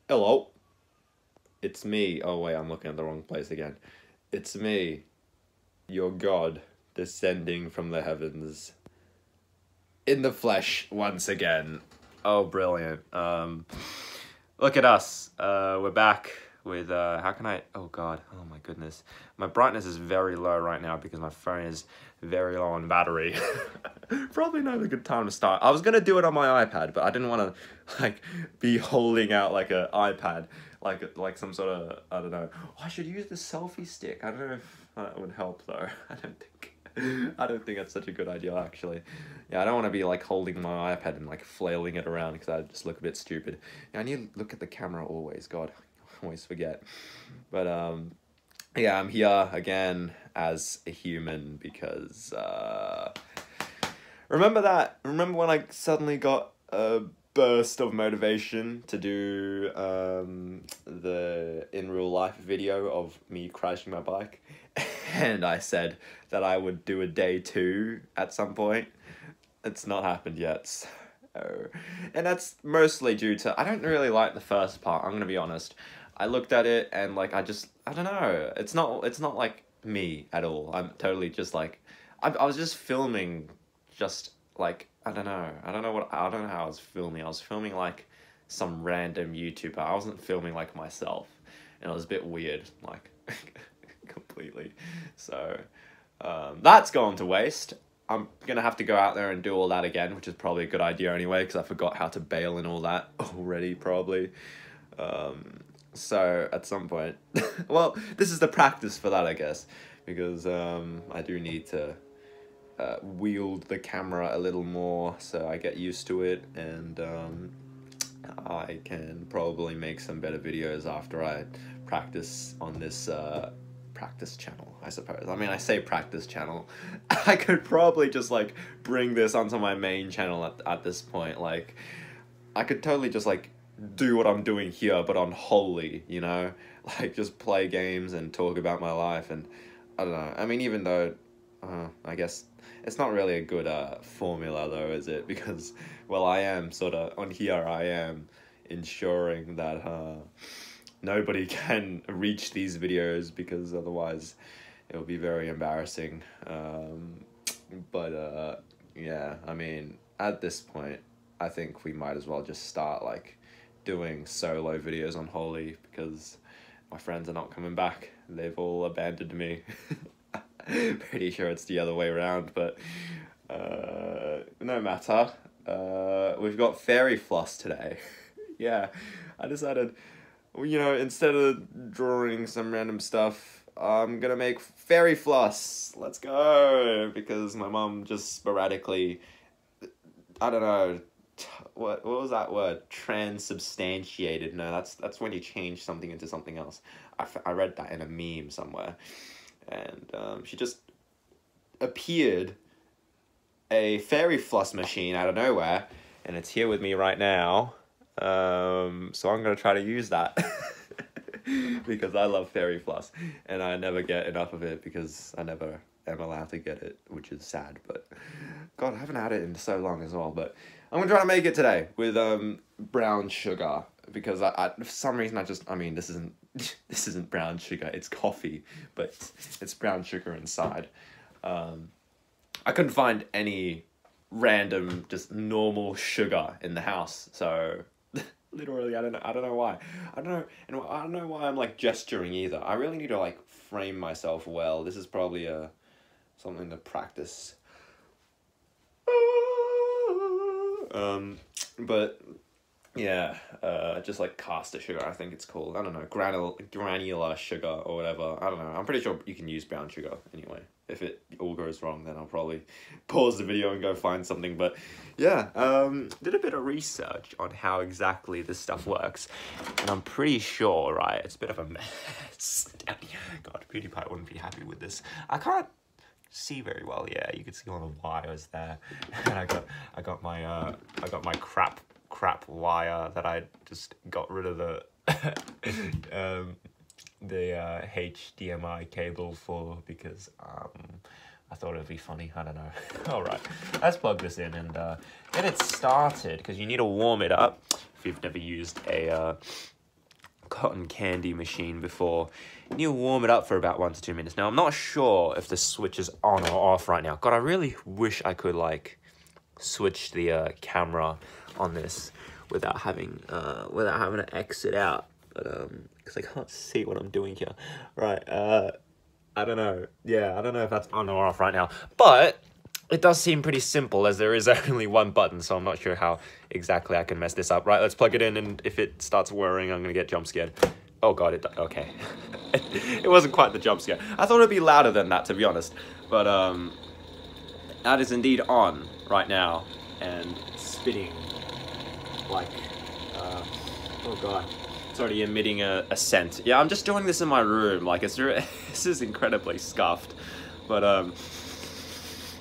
Hello. It's me. Oh, wait, I'm looking at the wrong place again. It's me, your God, descending from the heavens. In the flesh, once again. Oh, brilliant. Look at us. We're back with, how can I... Oh, God. Oh, my goodness. My brightness is very low right now because my phone is very low on battery. Probably not a good time to start. I was going to do it on my iPad, but I didn't want to, like, be holding out, like, an iPad. Like some sort of, I don't know. Oh, I should use the selfie stick. I don't know if that would help, though. I don't think that's such a good idea, actually. Yeah, I don't want to be, like, holding my iPad and, like, flailing it around because I just look a bit stupid. Yeah, I need to look at the camera always. God, I always forget. But, yeah, I'm here again as a human because, remember when I suddenly got a burst of motivation to do the in real life video of me crashing my bike, and I said that I would do a day 2 at some point. It's not happened yet, so... and that's mostly due to I don't really like the first part. I'm gonna be honest. I looked at it and like I don't know. It's not like me at all. I'm totally just like I was just filming just like I don't know how I was filming. I was filming like some random YouTuber. I wasn't filming like myself, and it was a bit weird, like completely. So that's gone to waste. I'm gonna have to go out there and do all that again, which is probably a good idea anyway, because I forgot how to bail and all that already, probably. So at some point, well, this is the practice for that, I guess, because I do need to wield the camera a little more, so I get used to it, and I can probably make some better videos after I practice on this practice channel, I suppose. I mean, I say practice channel. I could probably just like bring this onto my main channel at this point. Like, I could totally just like do what I'm doing here, but on Holy, you know? Like, just play games and talk about my life, and I don't know. I mean, even though, I guess it's not really a good formula though, is it? Because, well, I am sort of, on here I am ensuring that nobody can reach these videos, because otherwise it will be very embarrassing. But yeah, I mean, at this point, I think we might as well just start like doing solo videos on Holy, because my friends are not coming back. They've all abandoned me. Pretty sure it's the other way around, but no matter. We've got fairy floss today. Yeah, I decided, you know, instead of drawing some random stuff, I'm gonna make fairy floss. Let's go! Because my mom just sporadically, I don't know, what was that word? Transubstantiated. No, that's when you change something into something else. I read that in a meme somewhere. And she just appeared a fairy floss machine out of nowhere, and it's here with me right now. So I'm gonna try to use that because I love fairy floss, and I never get enough of it because I never am allowed to get it, which is sad. But God, I haven't had it in so long as well. But I'm gonna try to make it today with brown sugar, because I for some reason I mean, this isn't brown sugar, it's coffee, but it's brown sugar inside. I couldn't find any random, just normal sugar in the house, so literally, I don't know why. I don't know why I'm like gesturing either. I really need to like frame myself well. This is probably something to practice. But yeah, just like caster sugar, I think it's called. I don't know, granular sugar or whatever. I don't know. I'm pretty sure you can use brown sugar anyway. If it all goes wrong, then I'll probably pause the video and go find something. But yeah, did a bit of research on how exactly this stuff works, and I'm pretty sure, right, it's a bit of a mess. God, PewDiePie wouldn't be happy with this. I can't see very well. Yeah, you can see all the wires there, and I got my crap wire that I just got rid of the HDMI cable for, because I thought it'd be funny. I don't know. All right, let's plug this in and get it started, because you need to warm it up if you've never used a cotton candy machine before. And you warm it up for about 1 to 2 minutes. Now, I'm not sure if the switch is on or off right now. God, I really wish I could, like, switch the camera on this without having to exit out. But, because I can't see what I'm doing here. Right, I don't know. Yeah, I don't know if that's on or off right now. But it does seem pretty simple, as there is only one button, so I'm not sure how exactly I can mess this up. Right, let's plug it in, and if it starts whirring, I'm gonna get jump scared. Oh god, okay. It wasn't quite the jump scare. I thought it'd be louder than that, to be honest. But that is indeed on right now and spitting like oh god. It's already emitting a scent. Yeah, I'm just doing this in my room. Like, it's this is incredibly scuffed. But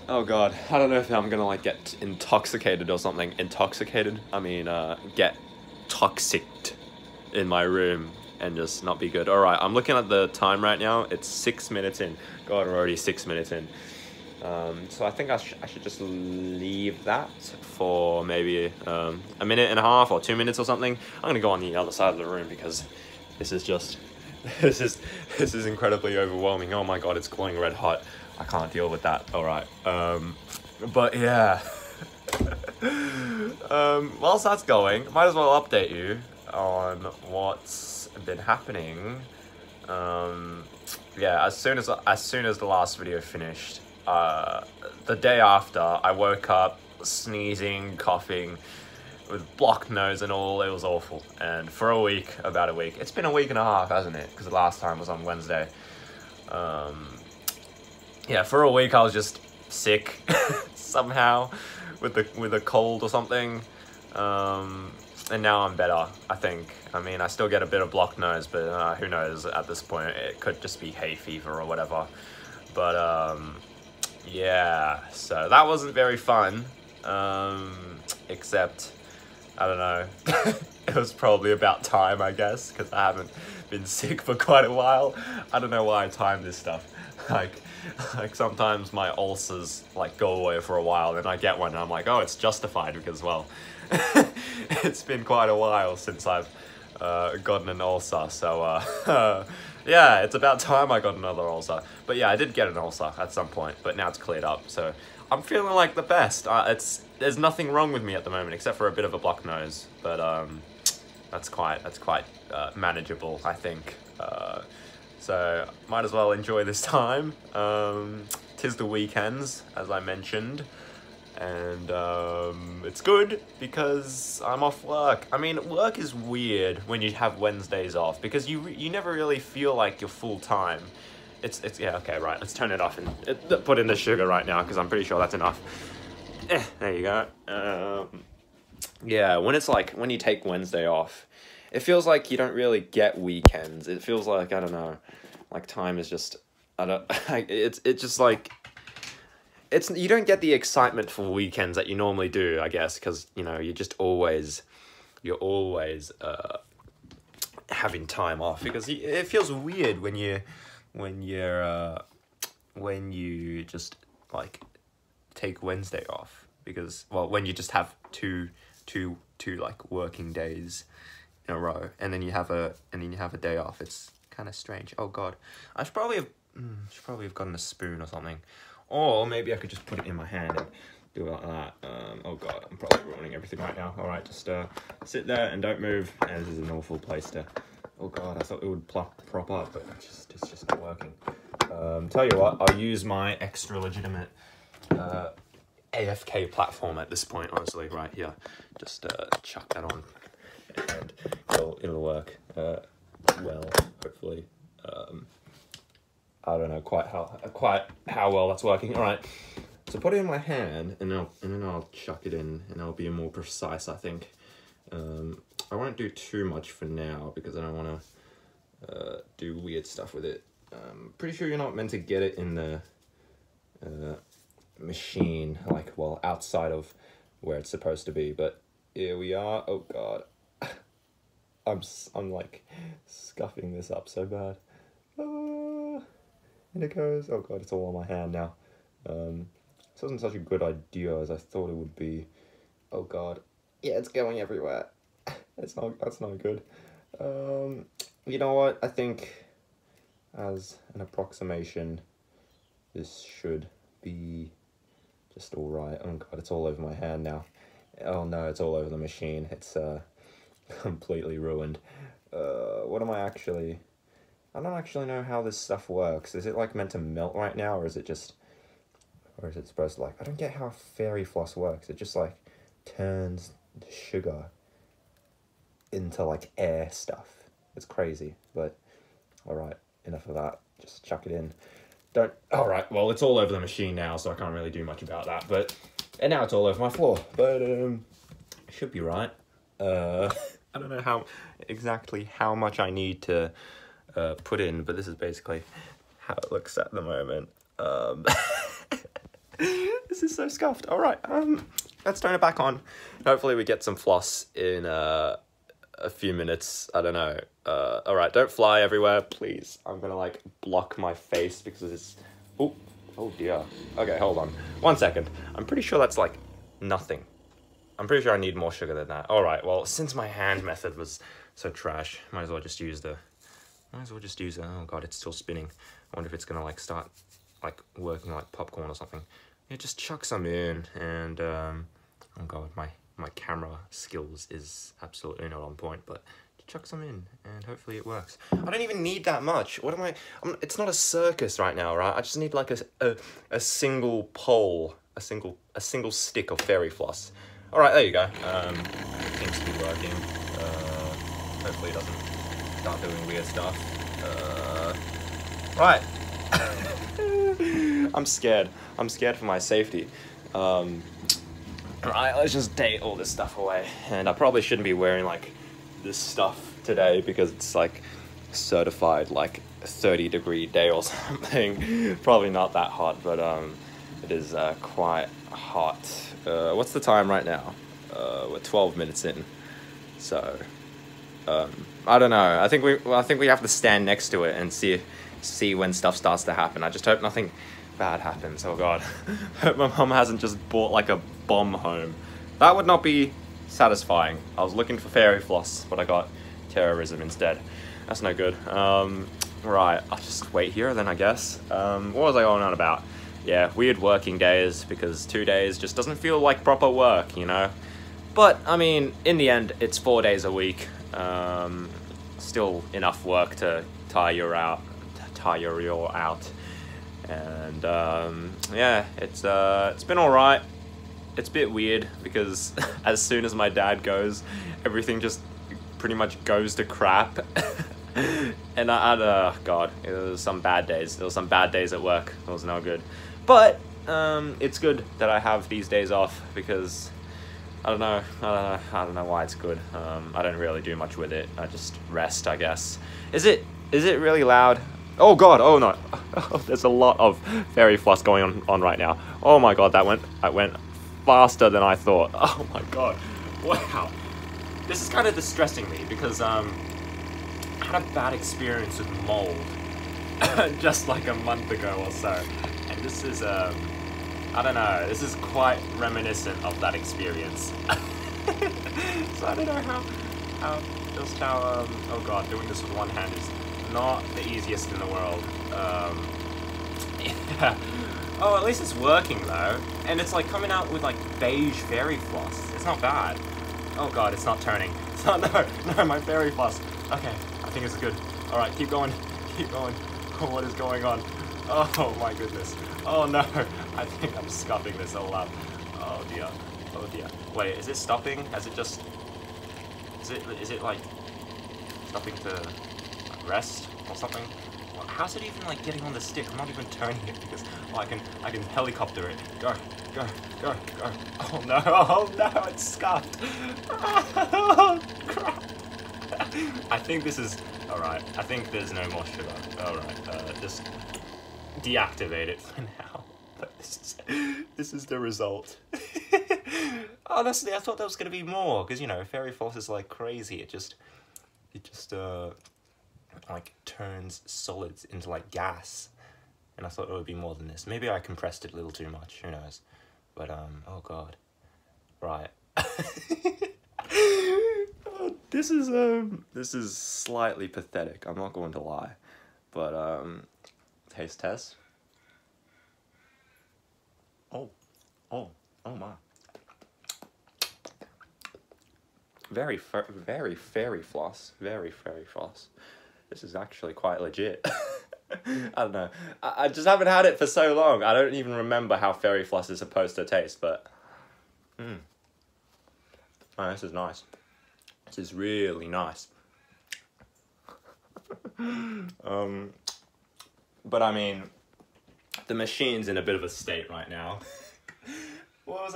oh god, I don't know if I'm gonna like get intoxicated or something. Intoxicated? I mean, get toxicked in my room and just not be good. All right, I'm looking at the time right now. It's 6 minutes in. God, we're already 6 minutes in. So I think I should just leave that for maybe a minute and a half or 2 minutes or something. I'm gonna go on the other side of the room because this is just this is incredibly overwhelming. Oh my god, it's glowing red hot. I can't deal with that. All right. But yeah. Whilst that's going, might as well update you on what's been happening. Yeah, as soon as the last video finished, the day after, I woke up sneezing, coughing, with blocked nose and all. It was awful. And for about a week, it's been a week and a half, hasn't it? Because the last time was on Wednesday. Yeah, for a week I was just sick somehow with a cold or something. And now I'm better, I think. I mean, I still get a bit of blocked nose, but who knows at this point. It could just be hay fever or whatever. But yeah, so that wasn't very fun. Except, I don't know, it was probably about time, I guess, because I haven't been sick for quite a while. I don't know why I timed this stuff. Like sometimes my ulcers like go away for a while, then I get one and I'm like, oh, it's justified because, well, it's been quite a while since I've gotten an ulcer, so yeah, it's about time I got another ulcer. But yeah, I did get an ulcer at some point, but now it's cleared up, so I'm feeling like the best. There's nothing wrong with me at the moment except for a bit of a blocked nose, but that's quite manageable, I think. So might as well enjoy this time. 'Tis the weekends, as I mentioned, and it's good because I'm off work. I mean, work is weird when you have Wednesdays off because you never really feel like you're full time. It's yeah, okay, right. Let's turn it off and put in the sugar right now because I'm pretty sure that's enough. There you go. Yeah, when you take Wednesday off, it feels like you don't really get weekends. It feels like, I don't know, like time is just, it's just like, you don't get the excitement for weekends that you normally do, I guess, because, you know, you're always having time off, because it feels weird when you just like take Wednesday off, because, well, when you just have two like working days in a row, and then you have a day off. It's kind of strange. Oh god, I should probably have gotten a spoon or something, or maybe I could just put it in my hand and do it like that. Oh god, I'm probably ruining everything right now. All right, just sit there and don't move. And this is an awful place to. Oh god, I thought it would prop up, but it's just not working. Tell you what, I'll use my extra legitimate AFK platform at this point, honestly, right here. Just chuck that on and it'll work well, hopefully. I don't know quite how well that's working. All right, so put it in my hand and then I'll chuck it in and I'll be more precise, I think. I won't do too much for now because I don't want to do weird stuff with it. Pretty sure you're not meant to get it in the machine, like, well, outside of where it's supposed to be, but here we are. Oh god, I'm like scuffing this up so bad. And it goes. Oh god, it's all on my hand now. This wasn't such a good idea as I thought it would be. Oh god, yeah, it's going everywhere. That's not good. You know what? I think as an approximation, this should be just all right. Oh god, it's all over my hand now. Oh no, it's all over the machine. It's completely ruined. What am I actually... I don't actually know how this stuff works. Is it like meant to melt right now, or is it just... Or is it supposed to like... I don't get how fairy floss works. It just like turns the sugar into like air stuff. It's crazy, but alright, enough of that. Just chuck it in. Don't... Alright, well, it's all over the machine now, so I can't really do much about that, but... And now it's all over my floor, but should be right. I don't know exactly how much I need to put in, but this is basically how it looks at the moment. This is so scuffed. All right, let's turn it back on. Hopefully we get some floss in a few minutes. I don't know. All right, don't fly everywhere, please. I'm gonna like block my face because it's... Oh dear. Okay, hold on. 1 second. I'm pretty sure that's like nothing. I'm pretty sure I need more sugar than that. All right, well, since my hand method was so trash, might as well just use oh god, it's still spinning. I wonder if it's gonna like start like working like popcorn or something. Yeah, just chuck some in, and oh god, my camera skills is absolutely not on point, but chuck some in and hopefully it works. I don't even need that much. What am I... it's not a circus right now, right? I just need like a single pole, a single stick of fairy floss. All right, there you go. It seems to be working. Hopefully it doesn't start doing weird stuff. Right. I'm scared. I'm scared for my safety. Right, let's just date all this stuff away. And I probably shouldn't be wearing like this stuff today because it's like certified like 30-degree day or something. Probably not that hot, but it is quite hot. What's the time right now? We're 12 minutes in, so I don't know. I think we have to stand next to it and see when stuff starts to happen. I just hope nothing bad happens. Oh god. Hope my mom hasn't just bought like a bomb home. That would not be satisfying. I was looking for fairy floss, but I got terrorism instead. That's no good. Right, I'll just wait here then, I guess. What was I going on about? Yeah, weird working days, because 2 days just doesn't feel like proper work, you know? But, I mean, in the end, it's 4 days a week. Still enough work to tire you out. And, yeah, it's been alright. It's a bit weird, because as soon as my dad goes, everything just pretty much goes to crap. And god, there was some bad days. There was some bad days at work. It was no good. But it's good that I have these days off, because I don't know why it's good. I don't really do much with it. I just rest, I guess. Is it really loud? Oh god, oh no. Oh, there's a lot of fairy floss going on right now. Oh my god, that went faster than I thought. Oh my god. Wow. This is kind of distressing me because I had a bad experience with mold just like a month ago or so. And this is I don't know, this is quite reminiscent of that experience. So I don't know how oh god, doing this with one hand is not the easiest in the world. Yeah. Oh, at least it's working though. And it's like coming out with like beige fairy floss. It's not bad. Oh god, it's not turning. It's not, no, my fairy floss. Okay, I think it's good. Alright, keep going. Keep going. Oh, what is going on? Oh my goodness. Oh no, I think I'm scuffing this all up. Oh dear. Oh dear. Wait, is it stopping? Has it just... Is it like stopping to rest or something? How's it even like getting on the stick? I'm not even turning it because I can helicopter it. Go, go, go, go. Oh no, it's scuffed. Oh crap. I think this is alright. I think there's no more sugar. Alright, just deactivate it for now. But this is the result. Honestly, I thought there was gonna be more, because you know, fairy floss is like crazy. It just like turns solids into like gas, and I thought it would be more than this. Maybe I compressed it a little too much, who knows. But oh god. Right. Oh This is slightly pathetic. I'm not going to lie, but taste test. Oh my. Very fairy floss. Very fairy floss. This is actually quite legit. I don't know. I just haven't had it for so long. I don't even remember how fairy floss is supposed to taste, but oh, this is nice. This is really nice. But I mean, the machine's in a bit of a state right now. What was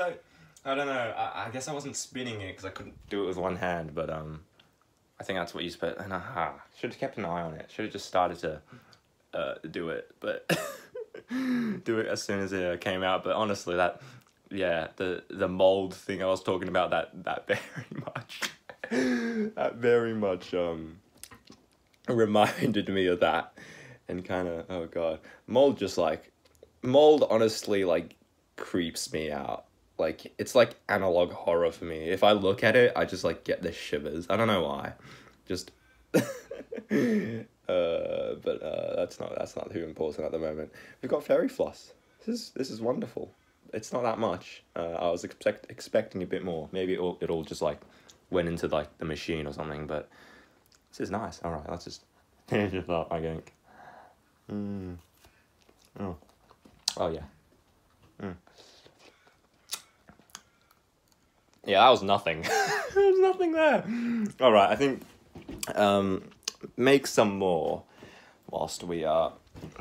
I don't know. I guess I wasn't spinning it because I couldn't do it with one hand, but I think that's what you spent. And should have kept an eye on it. Should have just started to do it, but do it as soon as it came out. But honestly, the mold thing I was talking about, that very much reminded me of that, and kind of, oh god, mold honestly like creeps me out. Like, it's like analog horror for me. If I look at it, I just like get the shivers. I don't know why. Just but that's not too important at the moment. We've got fairy floss. This is wonderful. It's not that much. I was expecting a bit more. Maybe it all just like went into like the machine or something, but this is nice. All right, let's just finish it up, I think. Oh yeah. Yeah, that was nothing. There was nothing there. All right, I think make some more whilst we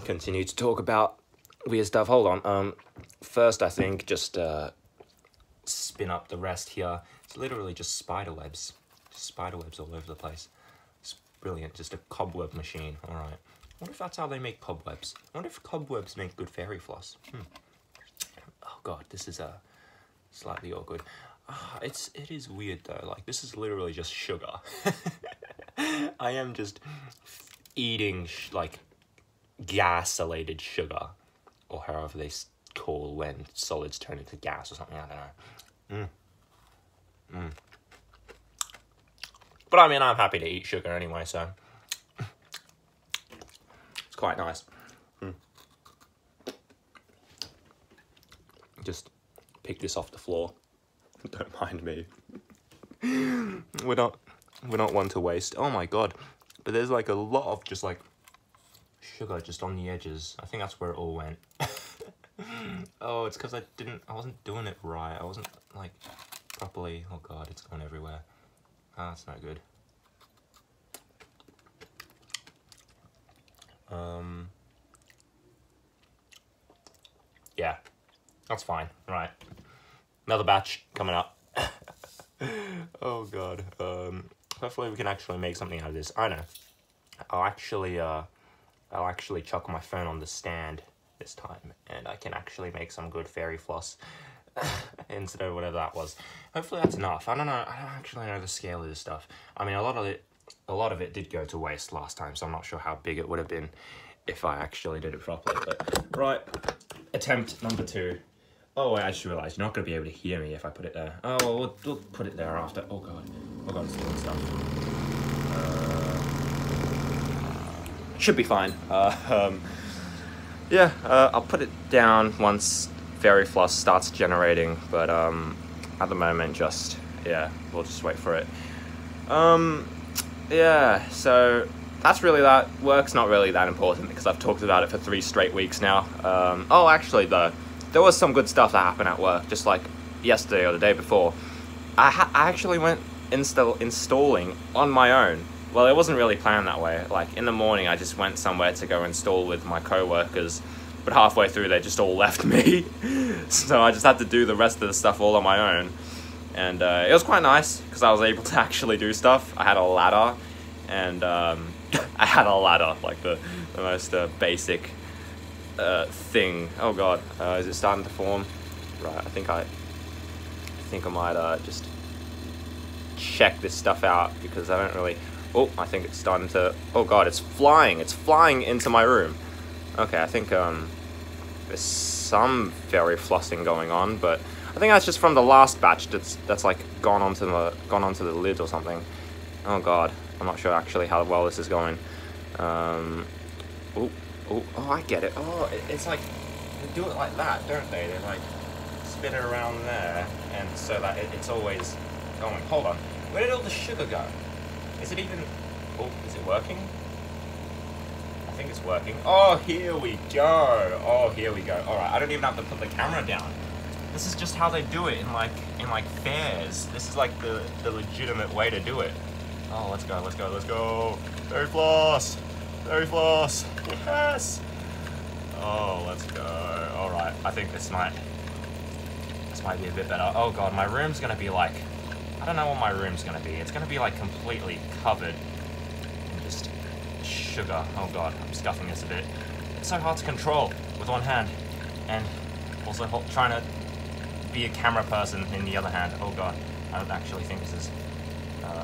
continue to talk about weird stuff. Hold on. First, I think just spin up the rest here. It's literally just spider webs. Just spider webs all over the place. It's brilliant. Just a cobweb machine. All right. I wonder if that's how they make cobwebs. I wonder if cobwebs make good fairy floss. Oh god, this is slightly awkward. It is weird though. Like, this is literally just sugar. I am just eating like gasolated sugar, or however they call when solids turn into gas or something. I don't know. But I mean, I'm happy to eat sugar anyway, so it's quite nice. Just pick this off the floor. Don't mind me. We're not one to waste. Oh my god. But there's like a lot of just like sugar just on the edges. I think that's where it all went. Oh, it's because I wasn't doing it right. I wasn't like properly. Oh god, it's going everywhere. That's not good. Yeah, that's fine. Right. Another batch coming up. Oh god. Hopefully we can actually make something out of this. I know. I'll actually chuck my phone on the stand this time, and I can actually make some good fairy floss instead of whatever that was. Hopefully that's enough. I don't know. I don't actually know the scale of this stuff. I mean, a lot of it did go to waste last time, so I'm not sure how big it would have been if I actually did it properly. But right, attempt number 2. Oh, I just realised you're not going to be able to hear me if I put it there. Oh, well, we'll put it there after. Oh god, it's doing stuff. Should be fine. Yeah, I'll put it down once fairy floss starts generating, but at the moment, we'll just wait for it. Yeah, so that's really that. Work's not really that important because I've talked about it for 3 straight weeks now. Oh, actually, though, there was some good stuff that happened at work, just like yesterday or the day before. I actually went installing on my own. Well, it wasn't really planned that way. Like, in the morning, I just went somewhere to go install with my co-workers, but halfway through, they just all left me. So I just had to do the rest of the stuff all on my own. And it was quite nice, because I was able to actually do stuff. I had a ladder, and like the most basic thing. Oh god, is it starting to form? Right, I think I might just check this stuff out, because I don't really... Oh, I think it's starting to... Oh god, it's flying into my room. Okay, I think there's some fairy flossing going on, but I think that's just from the last batch that's like gone onto the lid or something. Oh god, I'm not sure actually how well this is going. Oh, I get it. Oh, it's like, they do it like that, don't they? They like spin it around there, and so that it's always going. Hold on, where did all the sugar go? Is it even, oh, is it working? I think it's working. Oh, here we go. Oh, here we go. Alright, I don't even have to put the camera down. This is just how they do it in like fairs. This is like the legitimate way to do it. Oh, let's go, let's go, let's go. Fairy floss! Fairy floss! Yes! Oh, let's go. Alright, I think this might be a bit better. Oh god, my room's gonna be like, I don't know what my room's gonna be. It's gonna be like completely covered in just sugar. Oh god, I'm scuffing this a bit. It's so hard to control with one hand, and also trying to be a camera person in the other hand. Oh god, I don't actually think this is...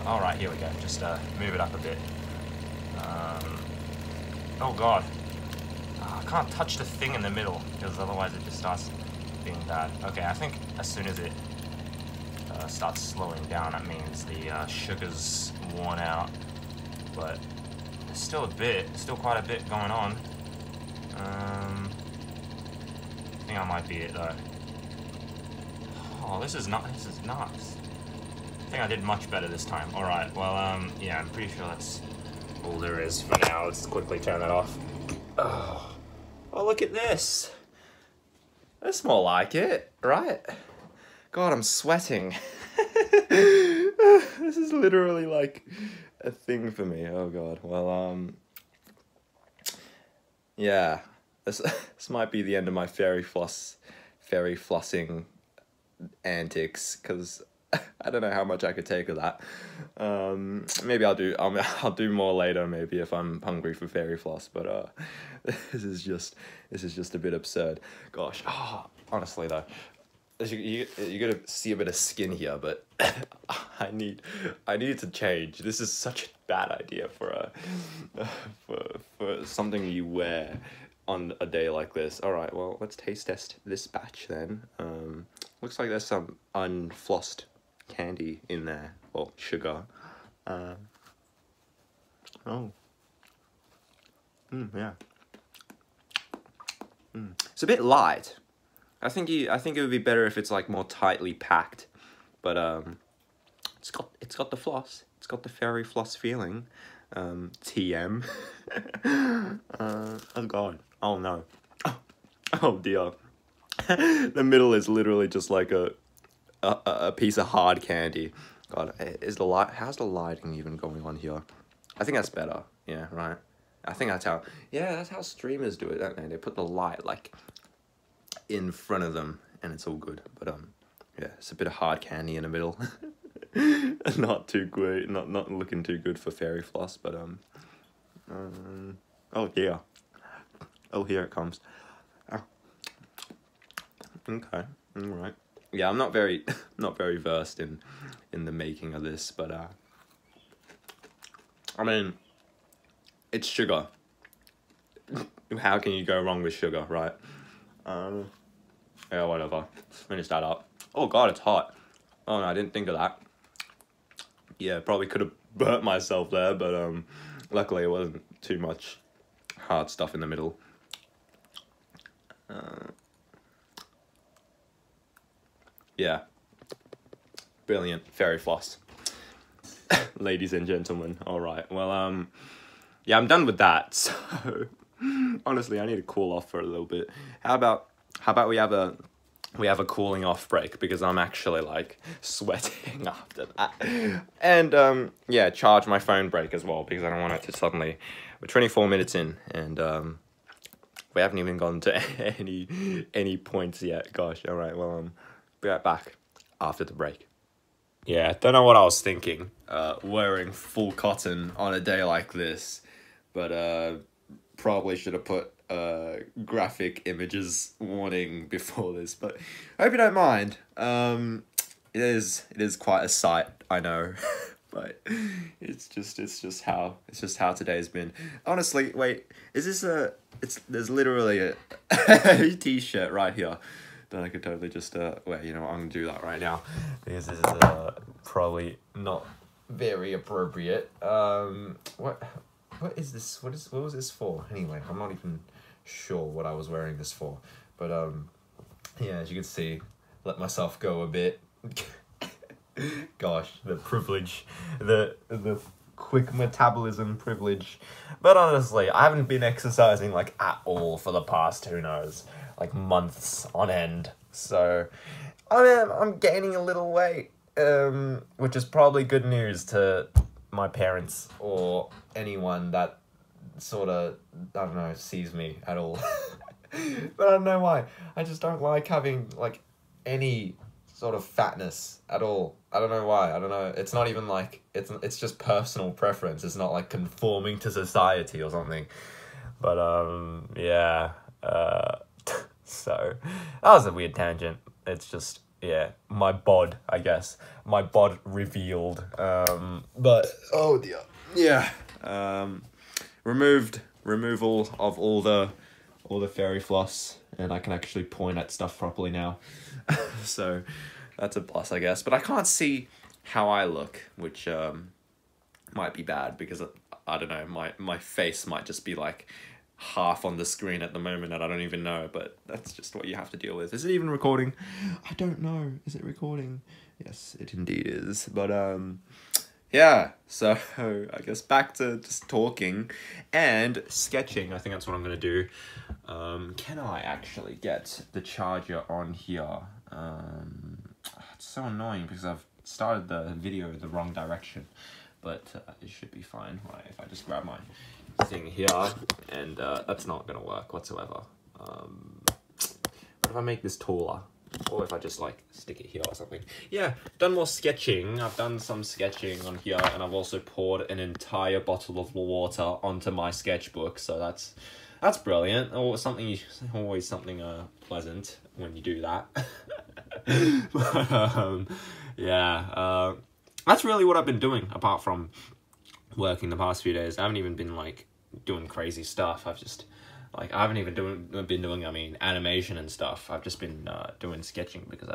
alright, here we go. Just move it up a bit. Oh god. Oh, I can't touch the thing in the middle, because otherwise it just starts being bad. Okay, I think as soon as it starts slowing down, that means the sugar's worn out. But there's still quite a bit going on. I think I might be it though. Oh, this is nuts. I think I did much better this time. Alright, well, yeah, I'm pretty sure that's all there is for now. Let's quickly turn that off. Oh, look at this. That's more like it, right? God, I'm sweating. This is literally like a thing for me. Oh god. Well, yeah. This might be the end of my fairy flossing antics, because I don't know how much I could take of that. Maybe I'll do more later, maybe, if I'm hungry for fairy floss. But this is just a bit absurd. Gosh, honestly though, you gotta see a bit of skin here, but I need to change. This is such a bad idea for something you wear on a day like this. All right, well, let's taste test this batch then. Looks like there's some unflossed candy in there, or sugar. Yeah. It's a bit light. I think it would be better if it's like more tightly packed, but it's got the floss. It's got the fairy floss feeling. TM. Oh god. Oh no. Oh dear. The middle is literally just like a piece of hard candy. God, how's the lighting even going on here? I think that's better. Yeah, right. I think that's how streamers do it, don't they? They put the light like in front of them and it's all good. But yeah, it's a bit of hard candy in the middle. Not too great, not looking too good for fairy floss, but oh yeah. Oh, here it comes. Oh. Okay, all right. Yeah, I'm not very versed in the making of this, but I mean, it's sugar. How can you go wrong with sugar, right? Yeah, whatever. Let's finish that up. Oh god, it's hot. Oh no, I didn't think of that. Yeah, probably could have burnt myself there, but luckily it wasn't too much hard stuff in the middle. Yeah. Brilliant. Fairy floss. Ladies and gentlemen. Alright, well, yeah, I'm done with that, so honestly, I need to cool off for a little bit. How about we have a cooling off break, because I'm actually like sweating after that. And yeah, charge my phone break as well, because I don't want it to suddenly... We're 24 minutes in, and we haven't even gone to any points yet. Gosh, alright, well, be right back after the break. Yeah, don't know what I was thinking, wearing full cotton on a day like this, but probably should have put graphic images warning before this, but I hope you don't mind. It is quite a sight, I know, but it's just how today's been. Honestly, wait, is this there's literally a t-shirt right here that I could totally just wait, you know what, I'm gonna do that right now, because this is probably not very appropriate. What is this? What was this for? Anyway, I'm not even sure what I was wearing this for. But yeah, as you can see, let myself go a bit. Gosh, the privilege, the quick metabolism privilege. But honestly, I haven't been exercising like at all for the past, who knows, like months on end. So I'm gaining a little weight, which is probably good news to my parents or anyone that sort of, I don't know, sees me at all. But I don't know why. I just don't like having like any sort of fatness at all. I don't know why. I don't know. It's not even like, it's just personal preference. It's not like conforming to society or something. But yeah. So that was a weird tangent. It's just, yeah, my bod, I guess. My bod revealed. But oh dear. Yeah. Removal of all the fairy floss, and I can actually point at stuff properly now. So that's a plus, I guess. But I can't see how I look, which might be bad, because I don't know, my face might just be like half on the screen at the moment and I don't even know, but that's just what you have to deal with. Is it even recording? I don't know. Is it recording? Yes, it indeed is. But yeah, so I guess back to just talking and sketching. I think that's what I'm gonna do. Can I actually get the charger on here? It's so annoying because I've started the video the wrong direction, but it should be fine. Right, if I just grab my thing here, and that's not gonna work whatsoever. What if I make this taller? Or if I just like stick it here or something. Yeah, done more sketching. I've done some sketching on here, and I've also poured an entire bottle of water onto my sketchbook. So that's brilliant. Or something, always something pleasant when you do that. But, yeah, that's really what I've been doing apart from working the past few days. I haven't even been like doing crazy stuff. I haven't even been doing animation and stuff. I've just been doing sketching because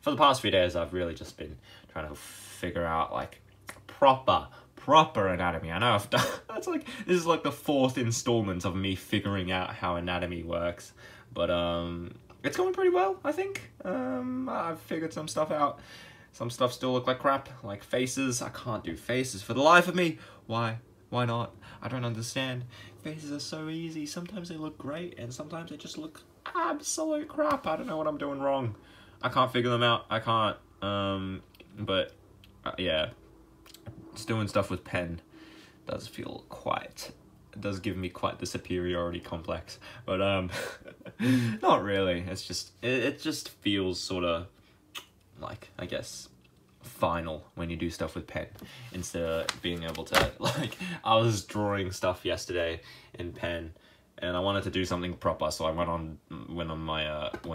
for the past few days I've really just been trying to figure out like proper anatomy. I know I've done this is like the 4th installment of me figuring out how anatomy works, but it's going pretty well, I think. I've figured some stuff out. Some stuff still look like crap, like faces. I can't do faces for the life of me. Why not? I don't understand. Faces are so easy. Sometimes they look great, and sometimes they just look absolute crap. I don't know what I'm doing wrong. I can't figure them out. I can't. But yeah, just doing stuff with pen does give me quite the superiority complex. But not really. It's just it just feels sort of like, I guess, final when you do stuff with pen instead of being able to, like, I was drawing stuff yesterday in pen and I wanted to do something proper, so I went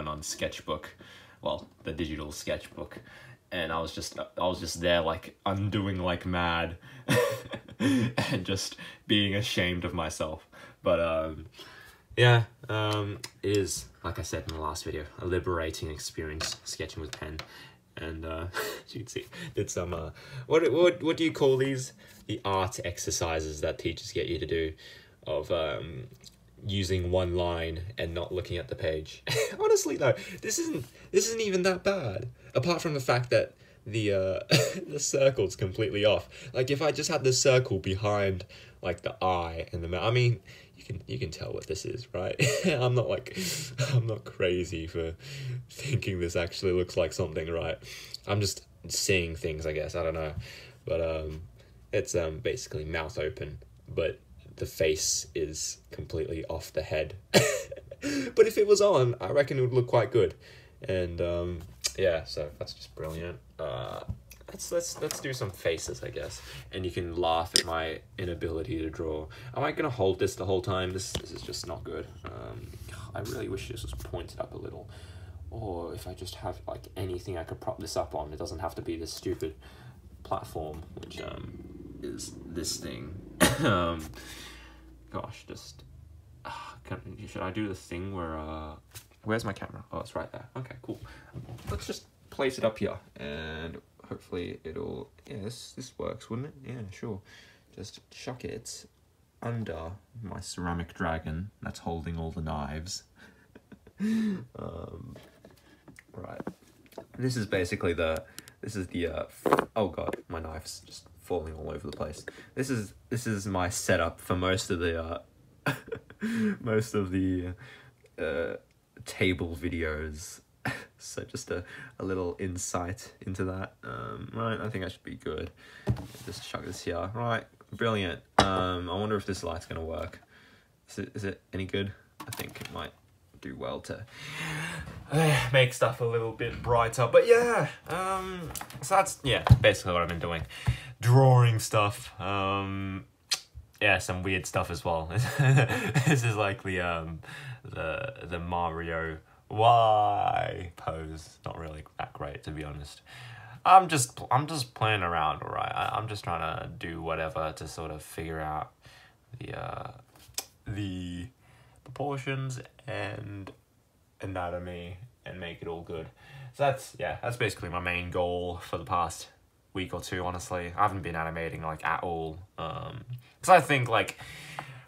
on Sketchbook, well, the digital sketchbook, and I was just there like undoing like mad and just being ashamed of myself. But yeah, it is, like I said in the last video, a liberating experience sketching with pen. And as you can see, did some what do you call these? The art exercises that teachers get you to do, of using one line and not looking at the page. Honestly though, this isn't even that bad, apart from the fact that the the circle's completely off. Like if I just had the circle behind like the eye and the mouth, I mean, you can tell what this is, right? I'm not crazy for thinking this actually looks like something, right? I'm just seeing things, I guess. I don't know. But it's basically mouth open, but the face is completely off the head. But if it was on, I reckon it would look quite good. And yeah, so that's just brilliant. Let's do some faces, I guess, and you can laugh at my inability to draw. Am I gonna hold this the whole time? This is just not good. I really wish this was pointed up a little, or if I just have like anything I could prop this up on. It doesn't have to be this stupid platform, which is this thing. Gosh, just should I do the thing where where's my camera? Oh, it's right there. Okay, cool. Let's just place it up here, and hopefully it'll, yeah, this works, wouldn't it? Yeah, sure. Just chuck it under my ceramic dragon that's holding all the knives. Right. This is basically oh god, my knife's just falling all over the place. This is my setup for most of the table videos. So just a little insight into that. Right, I think I should be good. Just chuck this here. Right, brilliant. I wonder if this light's gonna work. Is it any good? I think it might do well to make stuff a little bit brighter. But yeah, so that's, yeah, basically what I've been doing. Drawing stuff. Yeah, some weird stuff as well. This is like the Mario Y pose. Not really that great, to be honest. I'm just playing around, alright. I'm just trying to do whatever to sort of figure out the proportions and anatomy and make it all good. So that's basically my main goal for the past week or two, honestly. I haven't been animating like at all. Cause I think like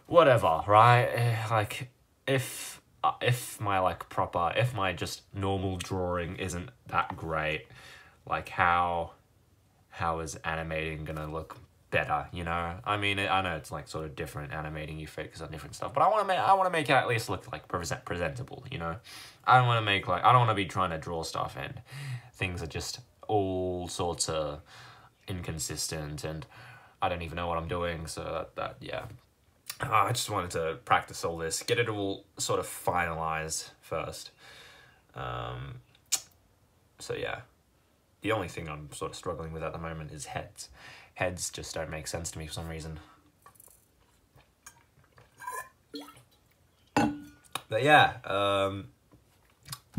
whatever, right? Like if my just normal drawing isn't that great, like how is animating gonna look better, you know? I mean, I know it's like sort of different animating, you focus on different stuff, but I want to make it at least look like presentable, you know? I don't want to be trying to draw stuff and things are just all sorts of inconsistent and I don't even know what I'm doing, so yeah. I just wanted to practice all this, get it all sort of finalized first. So yeah, the only thing I'm sort of struggling with at the moment is heads. Heads just don't make sense to me for some reason. But yeah,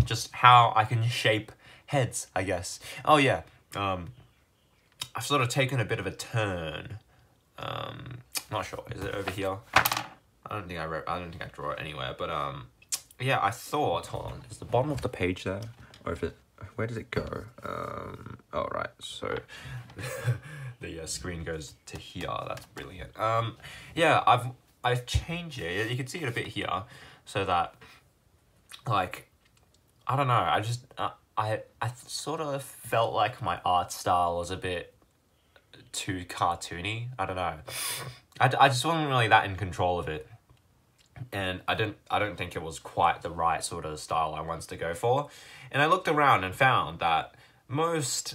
just how I can shape heads, I guess. Oh yeah, I've sort of taken a bit of a turn. Not sure, is it over here? I don't think I draw it anywhere, but yeah, I thought, hold on, is the bottom of the page there? Or if it, where does it go? Oh right, so the screen goes to here. That's brilliant. Yeah, I've changed it. You can see it a bit here, so that like I don't know. I just I sort of felt like my art style was a bit too cartoony. I don't know. I just wasn't really that in control of it, and I don't think it was quite the right sort of style I wanted to go for. And I looked around and found that most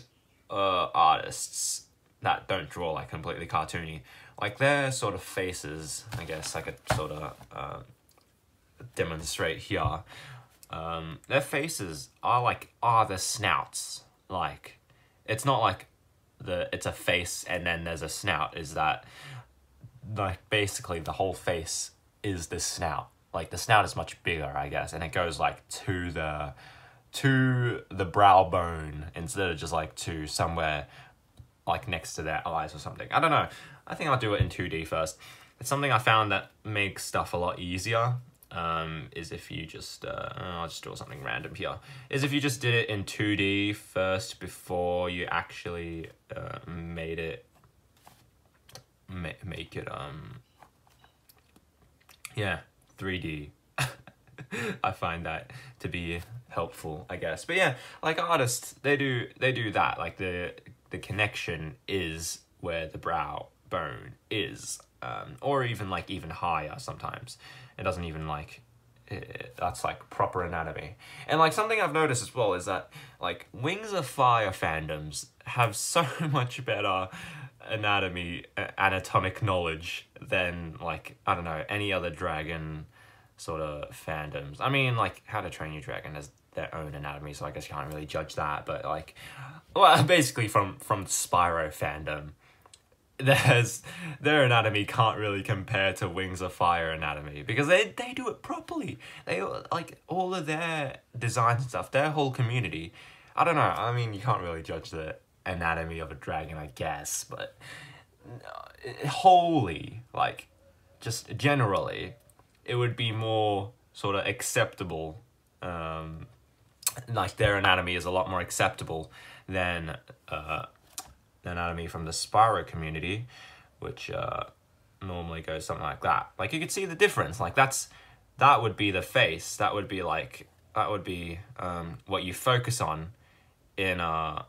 artists that don't draw like completely cartoony, like their sort of faces, I guess I could sort of demonstrate here. Their faces are the snouts. Like, it's not like it's a face and then there's a snout. Is that like basically the whole face is the snout. Like the snout is much bigger, I guess, and it goes like to the brow bone instead of just like to somewhere like next to their eyes or something. I don't know. I think I'll do it in 2D first. It's something I found that makes stuff a lot easier. Is if you just, I'll just draw something random here, is if you just did it in 2D first before you actually make it, yeah, 3D. I find that to be helpful, I guess. But yeah, like artists, they do that. Like the connection is where the brow bone is, or even higher sometimes. It doesn't even that's like proper anatomy. And like something I've noticed as well is that like Wings of Fire fandoms have so much better anatomic knowledge than like, I don't know, any other dragon sort of fandoms. I mean, like How to Train Your Dragon has their own anatomy, so I guess you can't really judge that, but like, well, basically from Spyro fandom, their anatomy can't really compare to Wings of Fire anatomy because they do it properly. They like all of their designs and stuff, their whole community. I don't know. I mean, you can't really judge the anatomy of a dragon, I guess, but wholly, like, just generally, it would be more sort of acceptable like their anatomy is a lot more acceptable than the anatomy from the Spyro community, which normally goes something like that. Like you could see the difference. Like that would be the face. That would be what you focus on in that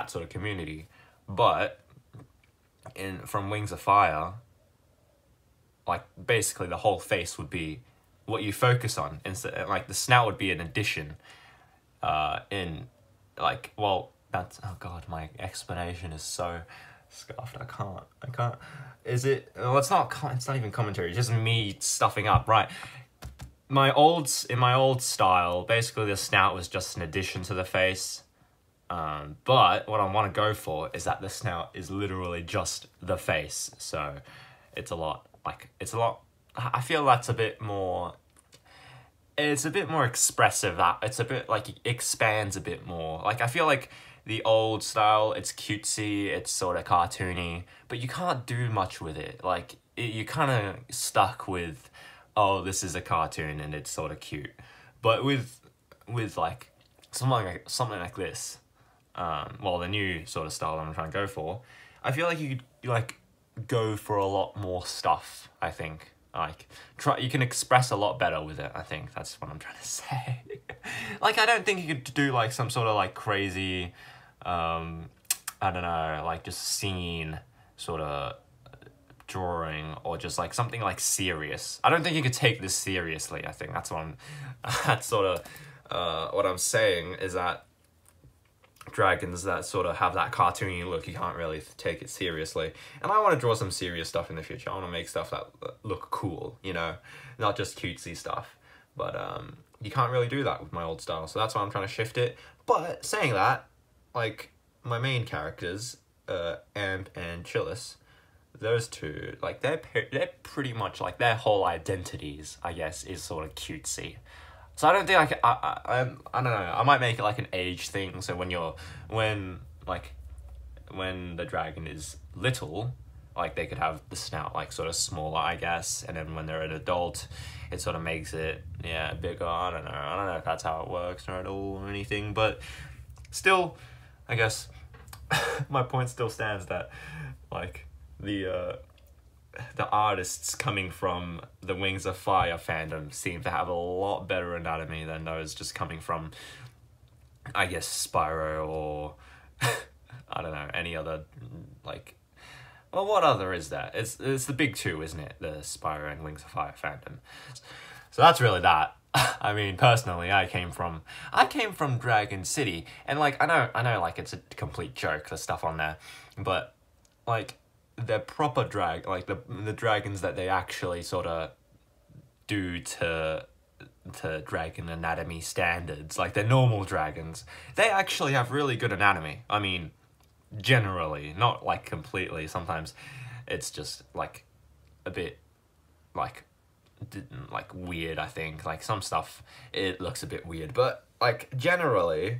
sort of community. But from Wings of Fire, like basically the whole face would be what you focus on. Instead, like the snout would be an addition. In like, well, that's, oh god, my explanation is so scuffed. I can't. Is it? Well, it's not even commentary. It's just me stuffing up. Right. In my old style, basically the snout was just an addition to the face. But what I want to go for is that the snout is literally just the face. So it's a lot. I feel that's a bit more. It's a bit more expressive. That it's a bit like it expands a bit more. Like I feel like the old style, it's cutesy, it's sort of cartoony, but you can't do much with it. Like you're kind of stuck with, oh, this is a cartoon and it's sort of cute. But with like something like this, well, the new sort of style I'm trying to go for, I feel like you could like go for a lot more stuff. I think. Like, you can express a lot better with it, I think. That's what I'm trying to say. Like, I don't think you could do, like, some sort of, like, crazy, I don't know, like, just scene sort of drawing, or just, like, something, like, serious. I don't think you could take this seriously, I think. That's sort of, what I'm saying, is that dragons that sort of have that cartoony look, you can't really take it seriously. And I want to draw some serious stuff in the future. I want to make stuff that look cool, you know, not just cutesy stuff. But you can't really do that with my old style, so that's why I'm trying to shift it. But saying that, like, my main characters, Amp and Chillis, those two, like, they're pretty much, like, their whole identities, I guess, is sort of cutesy. So I don't think I don't know, I might make it like an age thing, so when the dragon is little, like they could have the snout like sort of smaller, I guess, and then when they're an adult, it sort of makes it, yeah, bigger. I don't know if that's how it works or at all or anything, but still, I guess, my point still stands that, like, the artists coming from the Wings of Fire fandom seem to have a lot better anatomy than those just coming from, I guess, Spyro or, I don't know, any other, like, well, what other is that? It's the big two, isn't it? The Spyro and Wings of Fire fandom. So that's really that. I mean, personally, I came from Dragon City, and, like, I know, like, it's a complete joke, the stuff on there, but, like, they're proper like the dragons that they actually sort of do to dragon anatomy standards, like they're normal dragons, they actually have really good anatomy. I mean, generally, not like completely. Sometimes it's just like a bit like weird, I think. Like some stuff, it looks a bit weird, but like generally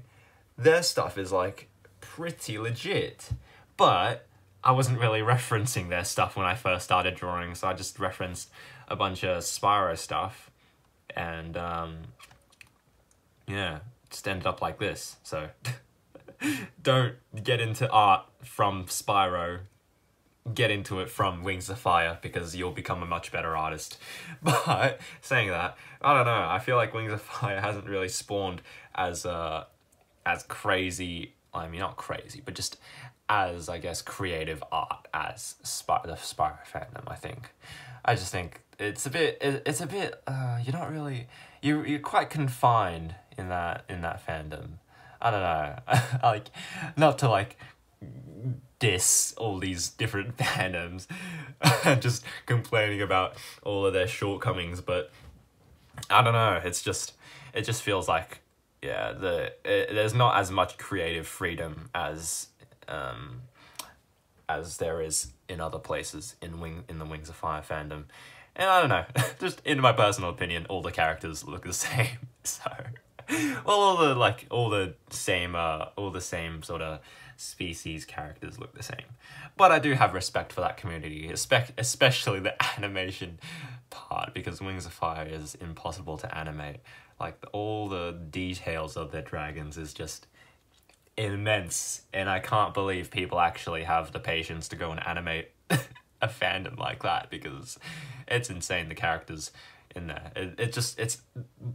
their stuff is like pretty legit. But I wasn't really referencing their stuff when I first started drawing, so I just referenced a bunch of Spyro stuff, and yeah, just ended up like this. So don't get into art from Spyro, get into it from Wings of Fire, because you'll become a much better artist. But saying that, I don't know, I feel like Wings of Fire hasn't really spawned as crazy, I mean, not crazy, but just as, I guess, creative art as the Spyro fandom, I think. I just think it's a bit, you're not really, you're quite confined in that fandom. I don't know, like, not to, like, diss all these different fandoms, just complaining about all of their shortcomings, but I don't know, it just feels like, yeah, there's not as much creative freedom as there is in other places in the Wings of Fire fandom. And I don't know, just in my personal opinion, all the characters look the same. So, well, all the same sort of species characters look the same. But I do have respect for that community, especially the animation part part because Wings of Fire is impossible to animate. Like, all the details of their dragons is just immense, and I can't believe people actually have the patience to go and animate a fandom like that, because it's insane, the characters in there. It's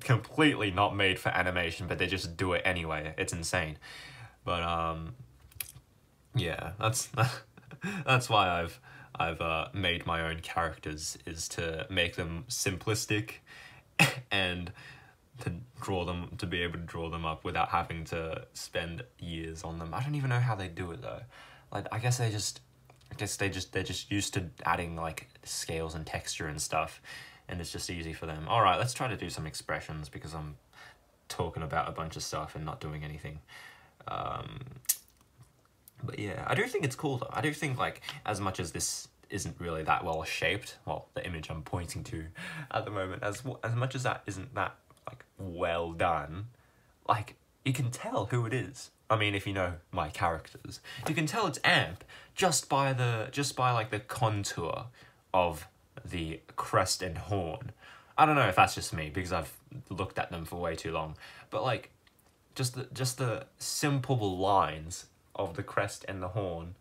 completely not made for animation, but they just do it anyway. It's insane. But yeah, that's why I've made my own characters, is to make them simplistic and to be able to draw them up without having to spend years on them. I don't even know how they do it though. Like, I guess they're just used to adding like scales and texture and stuff, and it's just easy for them. All right, let's try to do some expressions, because I'm talking about a bunch of stuff and not doing anything. But yeah, I do think it's cool though. I do think, like, as much as this isn't really that well shaped, well, the image I'm pointing to at the moment, as much as that isn't that like well done, like, you can tell who it is. I mean, if you know my characters, you can tell it's Amp just by like the contour of the crest and horn. I don't know if that's just me, because I've looked at them for way too long, but like, just the simple lines of the crest and the horn,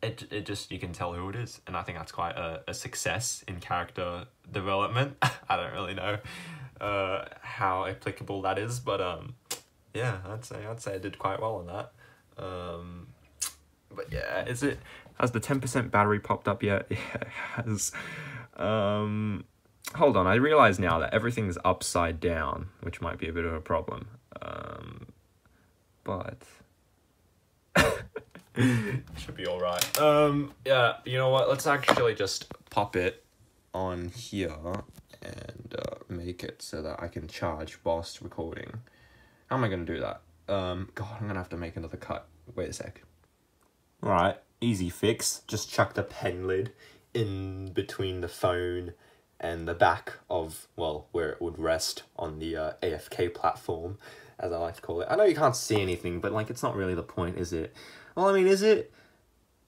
it just, you can tell who it is, and I think that's quite a success in character development. I don't really know how applicable that is, but yeah, I'd say I did quite well on that. But yeah, has the 10% battery popped up yet? Yeah, it has. Hold on, I realise now that everything's upside down, which might be a bit of a problem. But should be alright. Yeah, you know what, let's actually just pop it on here and make it so that I can charge whilst recording. How am I going to do that? God, I'm going to have to make another cut. Wait a sec. Alright, easy fix. Just chuck the pen lid in between the phone and the back of, well, where it would rest on the AFK platform, as I like to call it. I know you can't see anything, but like, it's not really the point, is it? Well, I mean, is it?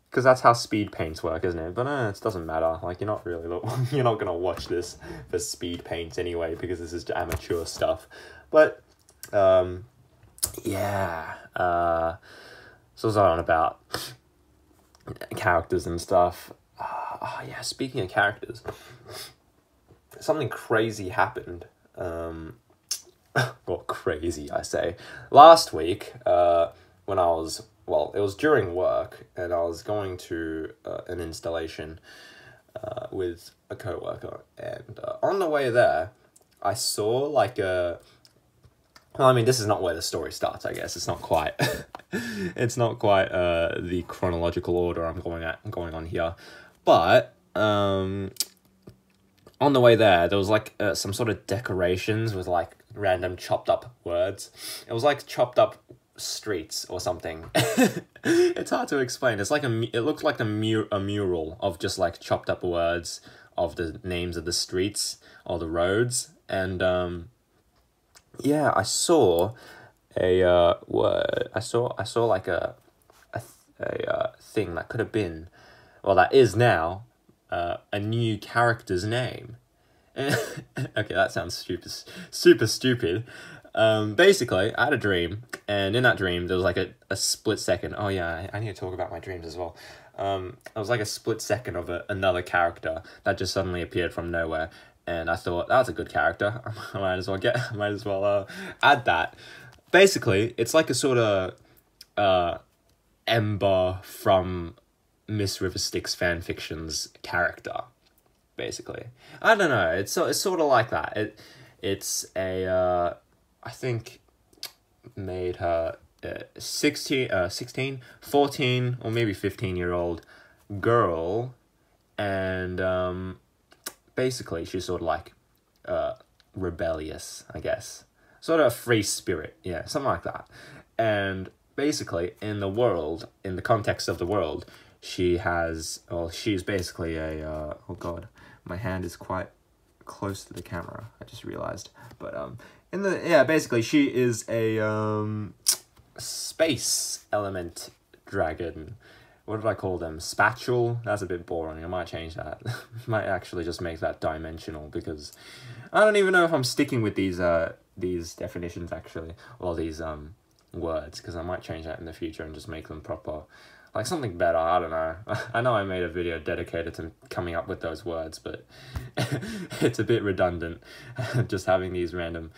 Because that's how speed paints work, isn't it? But it doesn't matter. Like, you're not going to watch this for speed paints anyway, because this is amateur stuff. But yeah, so what's I on about? Characters and stuff. Oh yeah, speaking of characters, something crazy happened. Well, crazy, I say. Last week, when I was, well, it was during work, and I was going to an installation with a coworker, and on the way there, I saw like a... Well, I mean, this is not where the story starts, I guess. It's not quite... it's not quite the chronological order I'm going on here. But on the way there was like some sort of decorations with like random chopped up words. It was like chopped up streets or something. It's hard to explain. It's like it looked like a mural of just like chopped up words of the names of the streets or the roads. And yeah, I saw a word. I saw like a thing that could have been, well, that is now a new character's name. Okay, that sounds super stupid. Basically, I had a dream, and in that dream, there was like a split second. Oh yeah, I need to talk about my dreams as well. It was like a split second of another character that just suddenly appeared from nowhere, and I thought, that's a good character. I might as well add that. Basically, it's like a sort of Ember from Miss River Styx fanfiction's character. Basically, I don't know. It's sort of like that. It's a I think made her 16, 14, or maybe 15-year-old girl, and basically she's sort of like rebellious, I guess, sort of a free spirit, yeah, something like that. And basically, in the context of the world, she's basically a oh god, my hand is quite close to the camera, I just realized. But basically she is a space element dragon, what did I call them? Spatule? That's a bit boring. I might change that. Might actually just make that dimensional, because I don't even know if I'm sticking with these definitions actually, or these words, because I might change that in the future and just make them proper, like something better. I don't know. I know I made a video dedicated to coming up with those words, but it's a bit redundant just having these random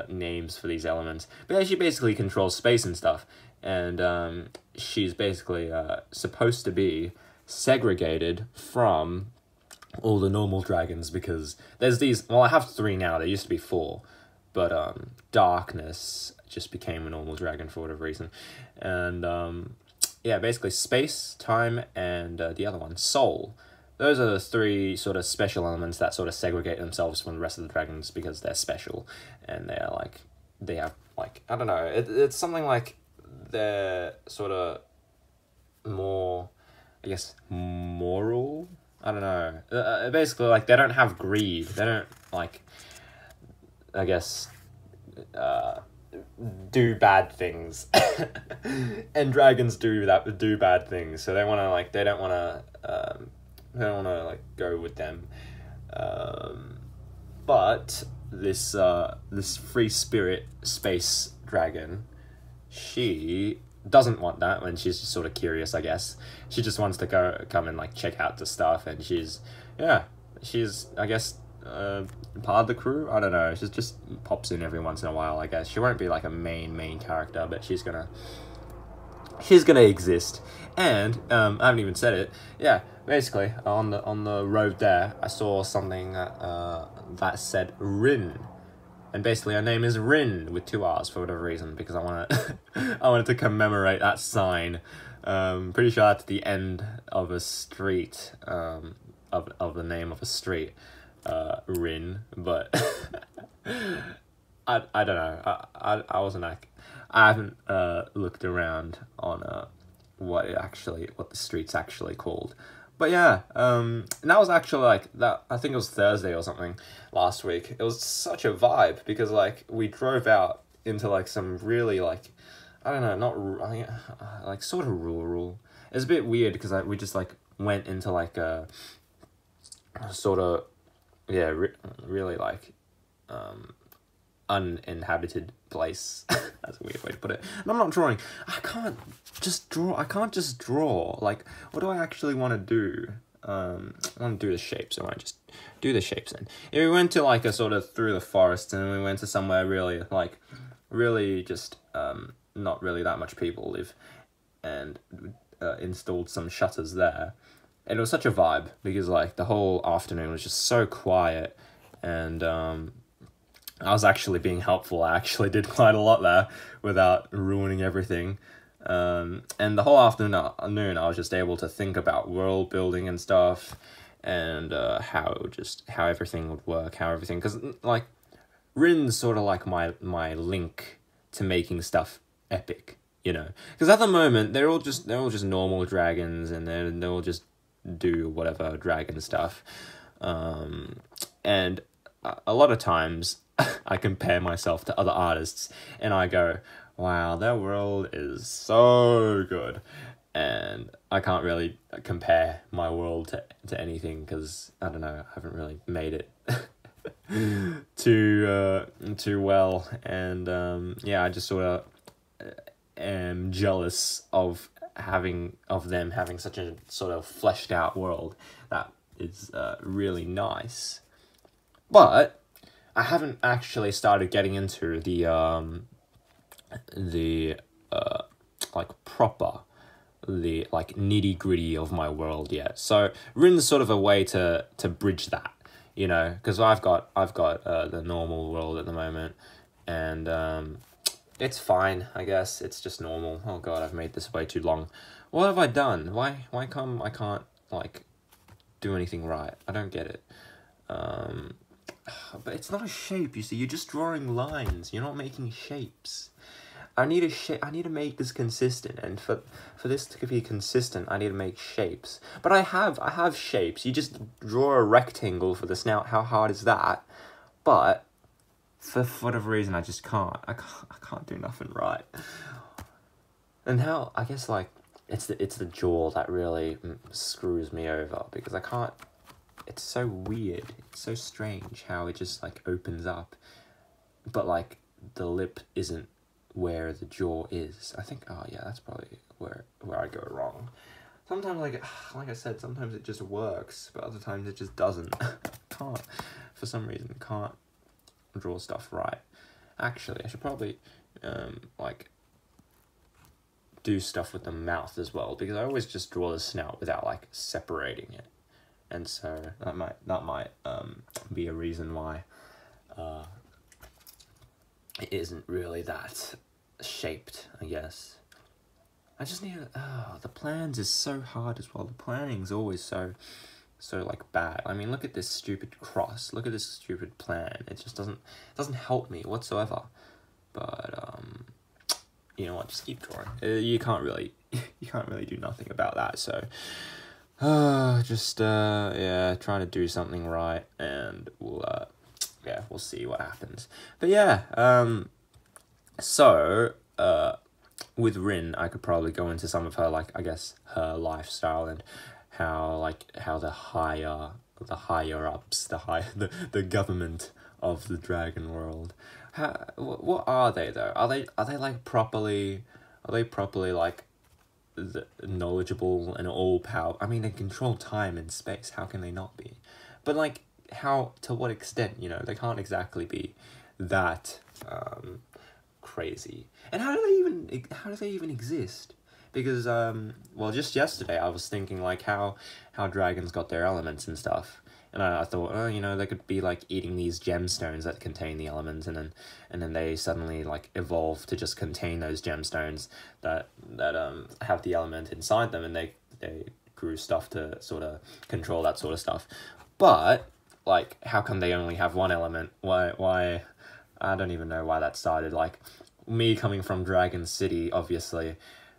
names for these elements. But yeah, she basically controls space and stuff, and she's basically supposed to be segregated from all the normal dragons, because there's these, well, I have 3 now, there used to be 4, but Darkness just became a normal dragon for whatever reason, and yeah, basically Space, Time, and the other one, Soul. Those are the 3 sort of special elements that sort of segregate themselves from the rest of the dragons, because they're special, and they're like, they have like, I don't know, it's something like they're sort of more, I guess, moral. I don't know. Basically, like, they don't have greed. They don't, like, I guess, do bad things. And dragons do bad things. So they want to, like, they don't want to, like, go with them. But this free spirit space dragon, she doesn't want that, when she's just sort of curious, I guess. She just wants to come and like check out the stuff, and she's I guess part of the crew. I don't know, she just pops in every once in a while, I guess. She won't be like a main character, but she's gonna exist. And I haven't even said it. Yeah, basically on the road there, I saw something that said Rin. And basically her name is Rin with 2 R's for whatever reason, because I wanted to commemorate that sign. Pretty sure that's the end of a street, of the name of a street, Rin, but I don't know. I wasn't like, I haven't looked around on what the street's actually called. But yeah, and that was actually like that. I think it was Thursday or something last week. It was such a vibe, because like we drove out into like some really like, I don't know, like sort of rural. It's a bit weird because we just like went into like a sort of, yeah, really like uninhabited place. That's a weird way to put it. And I'm not drawing. I can't just draw. Like, what do I actually want to do? I want to do the shapes, so I just do the shapes then. Yeah, we went to like a sort of through the forest, and we went to somewhere really just not really that much people live, and installed some shutters there. And it was such a vibe, because like the whole afternoon was just so quiet, and I was actually being helpful. I actually did quite a lot there without ruining everything. And the whole afternoon I was just able to think about world building and stuff, and how everything would work, because like Rin's sort of like my link to making stuff epic, you know, because at the moment they're all just normal dragons, and they'll just do whatever dragon stuff, and a lot of times I compare myself to other artists, and I go, wow, their world is so good, and I can't really compare my world to anything, because I don't know, I haven't really made it too well, and yeah, I just sort of am jealous of them having such a sort of fleshed out world that is really nice. But I haven't actually started getting into the like nitty gritty of my world yet. So Rin's sort of a way to bridge that, you know, because I've got the normal world at the moment, and it's fine, I guess. It's just normal. Oh god, I've made this way too long. What have I done? Why come I can't like do anything right? I don't get it. But it's not a shape, you see. You're just drawing lines. You're not making shapes. I need to make this consistent, and for this to be consistent, I need to make shapes. But I have shapes. You just draw a rectangle for the snout. How hard is that? But for whatever reason, I just can't. I can't do nothing right. And how, I guess, like, it's the jaw that really screws me over, because I can't. It's so weird. It's so strange how it just like opens up, but like the lip isn't where the jaw is. I think. Oh yeah, that's probably where I go wrong. Sometimes like I said, sometimes it just works, but other times it just doesn't. Can't, for some reason, can't draw stuff right. Actually, I should probably like do stuff with the mouth as well, because I always just draw the snout without like separating it, and so that might be a reason why it isn't really that shaped, I guess. I just need the plans is so hard as well. The planning's always so like bad. I mean, look at this stupid cross. Look at this stupid plan. It just doesn't help me whatsoever. But you know what? Just keep drawing. You can't really do nothing about that. So just yeah, trying to do something right, and we'll see what happens. But yeah, so with Rin, I could probably go into some of her, like, I guess, her lifestyle, and how the higher ups, the government of the dragon world, what are they though? Are they like properly like knowledgeable and all power? I mean, they control time and space. How can they not be? But like, how, to what extent? You know, they can't exactly be that crazy. And how do they even exist? Because well, just yesterday I was thinking like how dragons got their elements and stuff, and I thought, oh, you know, they could be like eating these gemstones that contain the elements, and then they suddenly like evolve to just contain those gemstones that have the element inside them, and they grew stuff to sort of control that sort of stuff. But like, how come they only have one element? Why? I don't even know why that started. Like, me coming from Dragon City, obviously,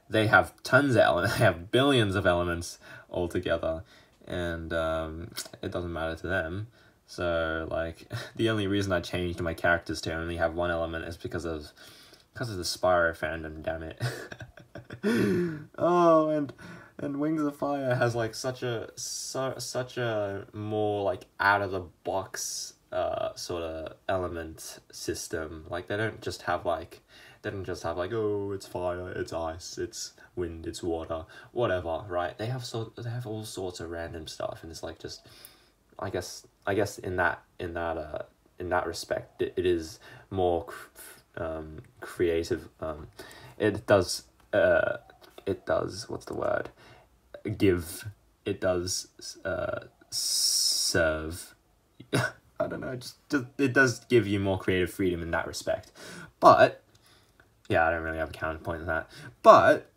they have tons of elements. They have billions of elements altogether, and it doesn't matter to them. So, like, the only reason I changed my characters to only have one element is because of the Spyro fandom. Damn it! Oh, and Wings of Fire has like such a more like out of the box sort of element system. Like, they don't just have like, oh, it's fire, it's ice, it's wind, it's water, whatever, right? They have all sorts of random stuff, and it's like, just I guess in that respect, it is more creative. It does what's the word? It does serve. I don't know, just it does give you more creative freedom in that respect. But yeah, I don't really have a counterpoint to that. But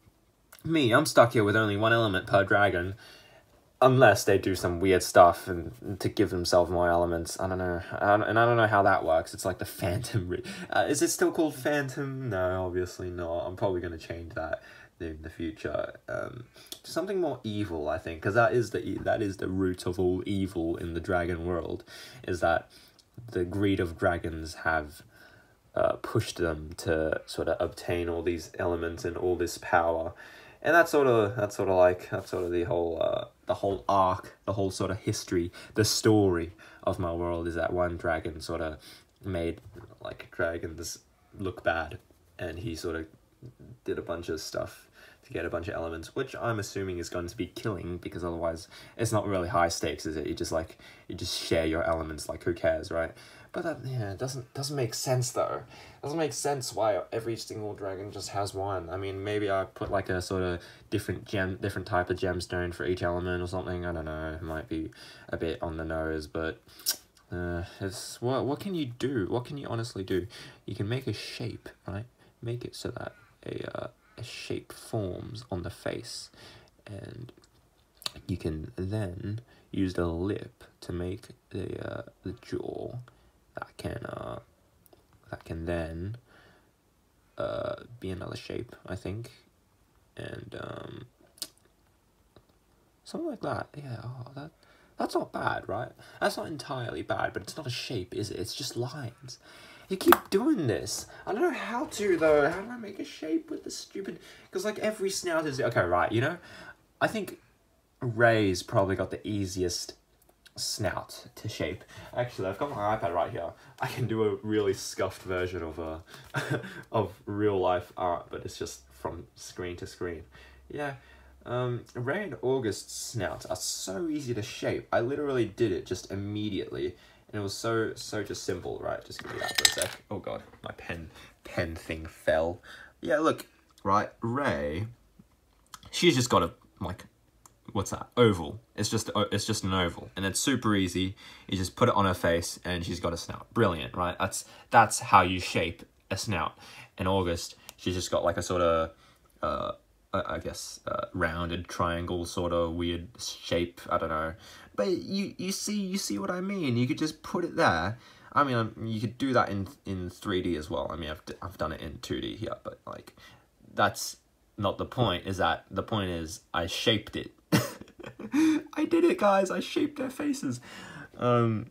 me, I'm stuck here with only one element per dragon, unless they do some weird stuff and to give themselves more elements. I don't know, and I don't know how that works. It's like the Phantom. Is it still called Phantom? No, obviously not. I'm probably going to change that in the future to something more evil, I think, because that is the root of all evil in the dragon world, is that the greed of dragons have pushed them to sort of obtain all these elements and all this power. And that's sort of the whole arc, the whole sort of history, the story of my world, is that one dragon sort of made like dragons look bad, and he sort of did a bunch of stuff to get a bunch of elements, which I'm assuming is going to be killing, because otherwise it's not really high stakes, is it? You just share your elements, like, who cares, right? But that, yeah, it doesn't make sense though. It doesn't make sense why every single dragon just has one. I mean, maybe I put like a sort of different type of gemstone for each element or something. I don't know. It might be a bit on the nose, but it's what can you do? What can you honestly do? You can make a shape, right? Make it so that a shape forms on the face, and you can then use the lip to make the jaw that can then be another shape, I think, and something like that. Yeah, that's not bad, right? That's not entirely bad, but it's not a shape, is it? It's just lines. You keep doing this. I don't know how to, though. How do I make a shape with this stupid... Because, like, every snout is... Okay, right, you know? I think Ray's probably got the easiest snout to shape. Actually, I've got my iPad right here. I can do a really scuffed version of of real-life art, but it's just from screen to screen. Yeah. Ray and August's snouts are so easy to shape. I literally did it just immediately. And it was so just simple, right? Just give me that for a sec. Oh god, my pen thing fell. Yeah, look, right, Ray, she's just got a, like, what's that? Oval. It's just an oval, and it's super easy. You just put it on her face, and she's got a snout. Brilliant, right? That's how you shape a snout. And August, she's just got like a sort of, I guess, rounded triangle sort of weird shape. I don't know. But you see what I mean. You could just put it there. I mean, you could do that in 3D as well. I mean, I've done it in 2D here, but like, that's not the point. The point is I shaped it. I did it, guys. I shaped their faces. And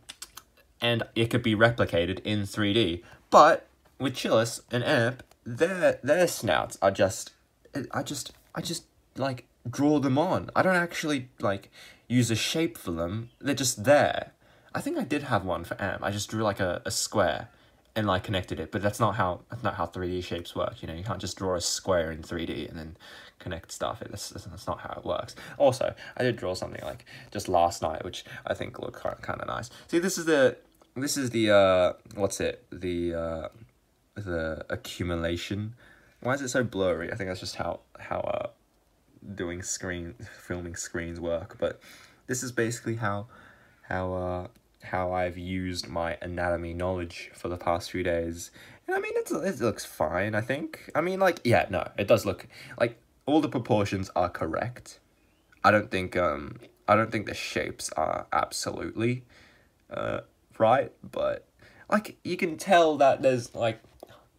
it could be replicated in 3D. But with Chillis and Amp, their snouts are just... I just like draw them on. I don't actually like use a shape for them. They're just there. I think I did have one for Amp. I just drew like a square and like connected it, but that's not how 3D shapes work. You know, you can't just draw a square in 3D and then connect stuff. That's not how it works. Also, I did draw something like just last night, which I think looked kind of nice. See, this is the what's it? The accumulation. Why is it so blurry? I think that's just how filming screens work. But this is basically how I've used my anatomy knowledge for the past few days. And I mean, it looks fine, I think. I mean, like, yeah, no, it does look like all the proportions are correct. I don't think the shapes are absolutely right, but like you can tell that there's like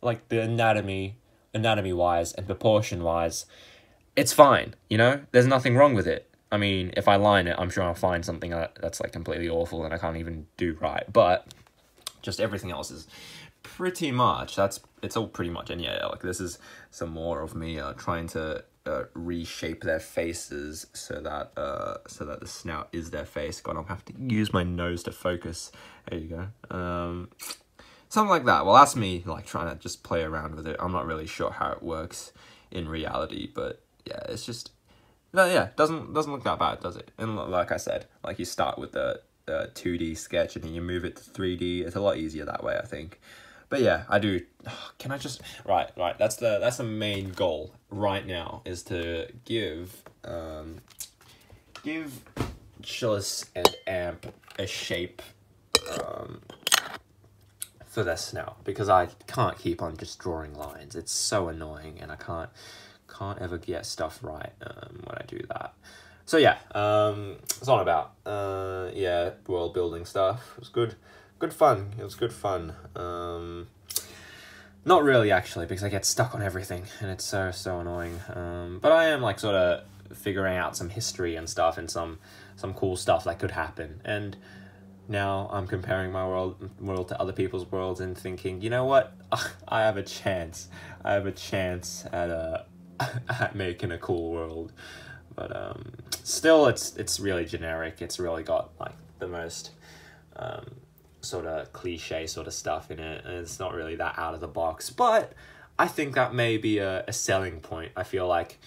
the anatomy wise and proportion wise, it's fine, you know? There's nothing wrong with it. I mean, if I line it, I'm sure I'll find something that's like completely awful and I can't even do right. But just everything else is pretty much, it's all pretty much. And yeah, like this is some more of me trying to reshape their faces so that the snout is their face. God, I'll have to use my nose to focus. There you go. Something like that. Well, that's me like trying to just play around with it. I'm not really sure how it works in reality, but yeah, it's just no, yeah, doesn't look that bad, does it? And like I said, like you start with the 2D sketch and then you move it to 3D. It's a lot easier that way, I think. But yeah, I do. Can I just right? That's the main goal right now is to give Chillis and Amp a shape for their snout, because I can't keep on just drawing lines. It's so annoying, and I can't ever get stuff right when I do that. So yeah, it's all about yeah, world building stuff. It was good fun. It was good fun. Not really actually, because I get stuck on everything and it's so annoying. But I am like sort of figuring out some history and stuff and some cool stuff that could happen. And now I'm comparing my world to other people's worlds and thinking, you know what? I have a chance. At at making a cool world. But still, it's really generic. It's really got like the most sort of cliche sort of stuff in it, and it's not really that out of the box. But I think that may be a selling point. I feel like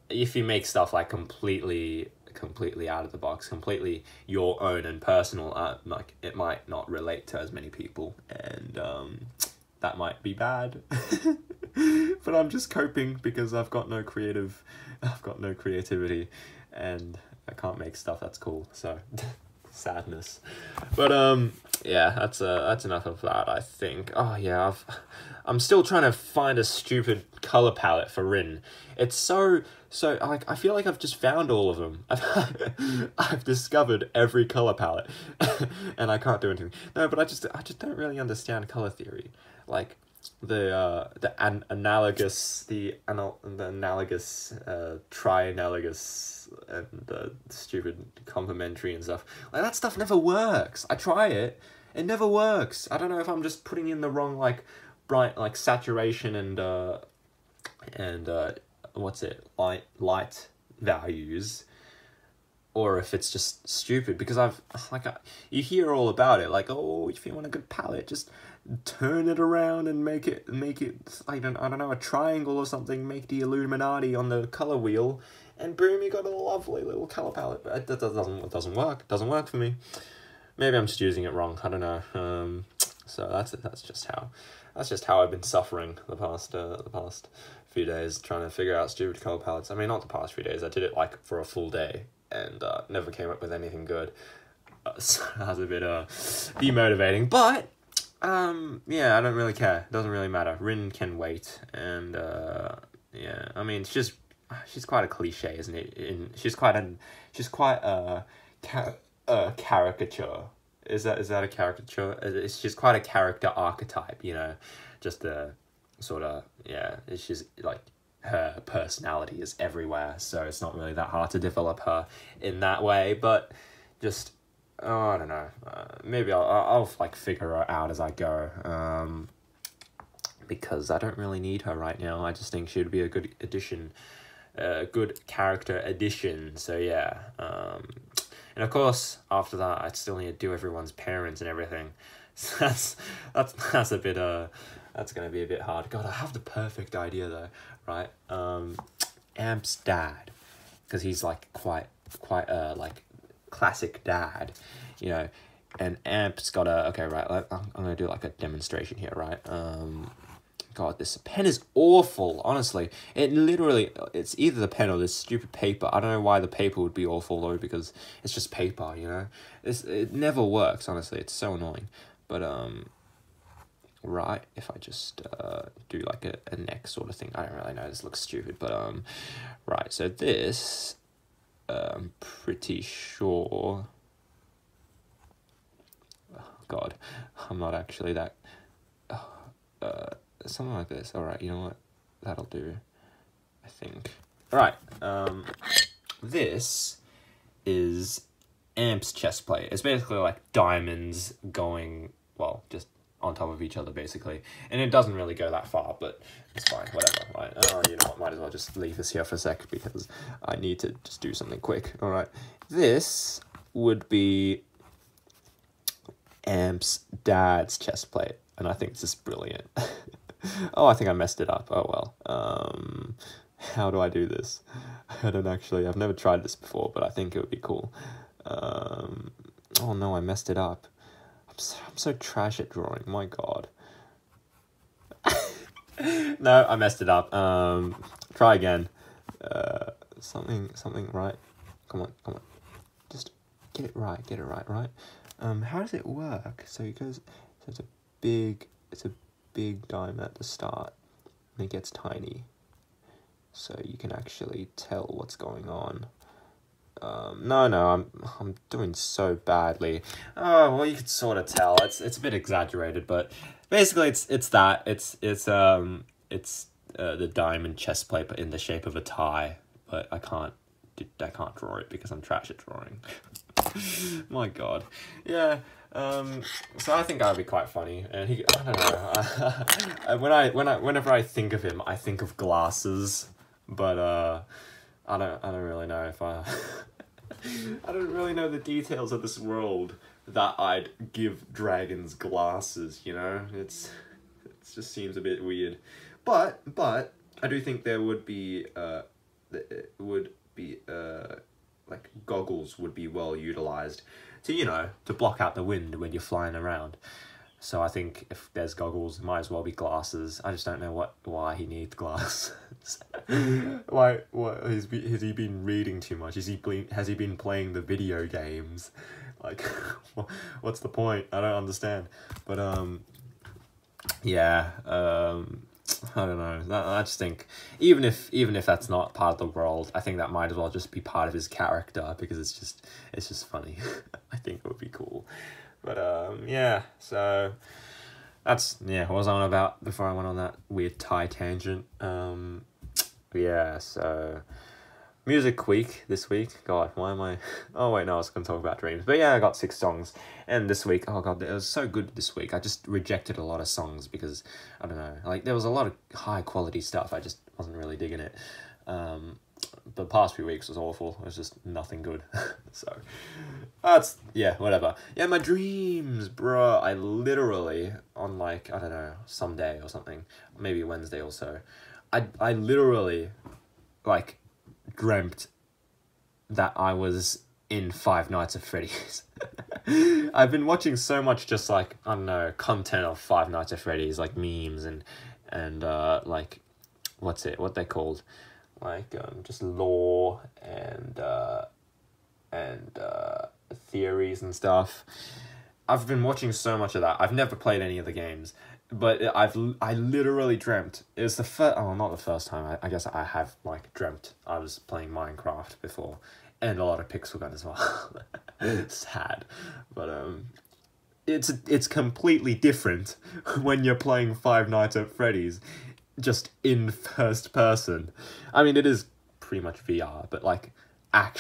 if you make stuff like completely out of the box, completely your own and personal, like it might not relate to as many people, and that might be bad. But I'm just coping because I've got no creativity, and I can't make stuff that's cool. So sadness. But yeah, that's enough of that, I think. Oh yeah, I'm still trying to find a stupid color palette for Rin. It's so like I feel like I've just found all of them. I've discovered every color palette, and I can't do anything. No, but I just don't really understand color theory. Like the analogous, tri-analogous, and the stupid complementary and stuff. Like that stuff never works. I try it, It never works. I don't know if I'm just putting in the wrong like bright like saturation and what's it, light values, or if it's just stupid, because you hear all about it, like, oh, if you want a good palette, just turn it around and make it I don't know, a triangle or something, make the Illuminati on the color wheel, and boom, you got a lovely little color palette. But that doesn't work for me. Maybe I'm just using it wrong, I don't know. So that's just how I've been suffering the past few days, trying to figure out stupid color palettes. I mean, not the past few days, I did it like for a full day and never came up with anything good. So that was a bit demotivating, but yeah, I don't really care. It doesn't really matter. Rin can wait, and yeah, I mean, she's quite a cliche, isn't it? She's quite a caricature. Is that a caricature? She's quite a character archetype, you know, just a sort of, yeah. She's like, her personality is everywhere, so it's not really that hard to develop her in that way. But just, oh, I don't know. Maybe I'll like figure her out as I go. Because I don't really need her right now. I just think she'd be a good addition, a good character addition. So yeah. And of course, after that, I'd still need to do everyone's parents and everything. So that's a bit that's gonna be a bit hard. God, I have the perfect idea though, right? Amp's dad, because he's like quite like classic dad, you know. And Amp's got a, okay, right, I'm gonna do like a demonstration here, right? God, this pen is awful, honestly. It's either the pen or this stupid paper. I don't know why the paper would be awful though, because it's just paper, you know? It never works, honestly. It's so annoying. But, right, if I just do like a neck sort of thing. I don't really know, this looks stupid, but, right, so this, I'm pretty sure... Oh, God, I'm not actually that... something like this. All right, you know what? That'll do, I think. All right, this is Amp's chest plate. It's basically like diamonds going, well, just on top of each other, basically. And it doesn't really go that far, but it's fine, whatever, right? You know what, might as well just leave this here for a sec, because I need to just do something quick. All right, this would be Amp's dad's chest plate, and I think this is brilliant. Oh, I think I messed it up. Oh, well. How do I do this? I've never tried this before, but I think it would be cool. Oh no, I messed it up. I'm so trash at drawing, my God. No, I messed it up. Try again. Something right. Come on. Just get it right, right? How does it work? So it goes, so it's a big diamond at the start, and it gets tiny, so you can actually tell what's going on. No, I'm doing so badly. Oh, well, you could sort of tell. It's a bit exaggerated, but basically it's the diamond chest plate, but in the shape of a tie. But I can't draw it because I'm trash at drawing. My God, yeah. So I think that'd be quite funny, and I don't know. Whenever I think of him, I think of glasses, but I don't really know if I don't really know the details of this world that I'd give dragons glasses. You know, it just seems a bit weird, but I do think there would be like goggles would be well utilized to, you know, to block out the wind when you're flying around. So I think if there's goggles, it might as well be glasses. I just don't know why he needs glasses. Why? What has he been reading too much? Has he been playing the video games? Like, what's the point? I don't understand. But yeah. I don't know. I just think even if that's not part of the world, I think that might as well just be part of his character, because it's just funny. I think it would be cool. But yeah. So that's what was I on about before I went on that weird tie tangent. Yeah. So music week this week. God, why am I? Oh wait, no, I was gonna talk about dreams. But yeah, I got 6 songs, and this week, oh god, it was so good this week. I just rejected a lot of songs because I don't know, like there was a lot of high quality stuff. I just wasn't really digging it. The past few weeks was awful. It was just nothing good. So that's, yeah, whatever. Yeah, my dreams, bruh. I literally on like, I don't know, Sunday or something, maybe Wednesday or so, I literally like dreamt that I was in Five Nights at Freddy's. I've been watching so much just like, I don't know, content of Five Nights at Freddy's, like memes and like, what they called, like just lore and theories and stuff. I've been watching so much of that. I've never played any of the games, but I literally dreamt. It was the first, oh, not the first time. I guess I have like dreamt I was playing Minecraft before, and a lot of Pixel Gun as well. Sad, but it's completely different when you're playing Five Nights at Freddy's, just in first person. I mean, it is pretty much VR, but like,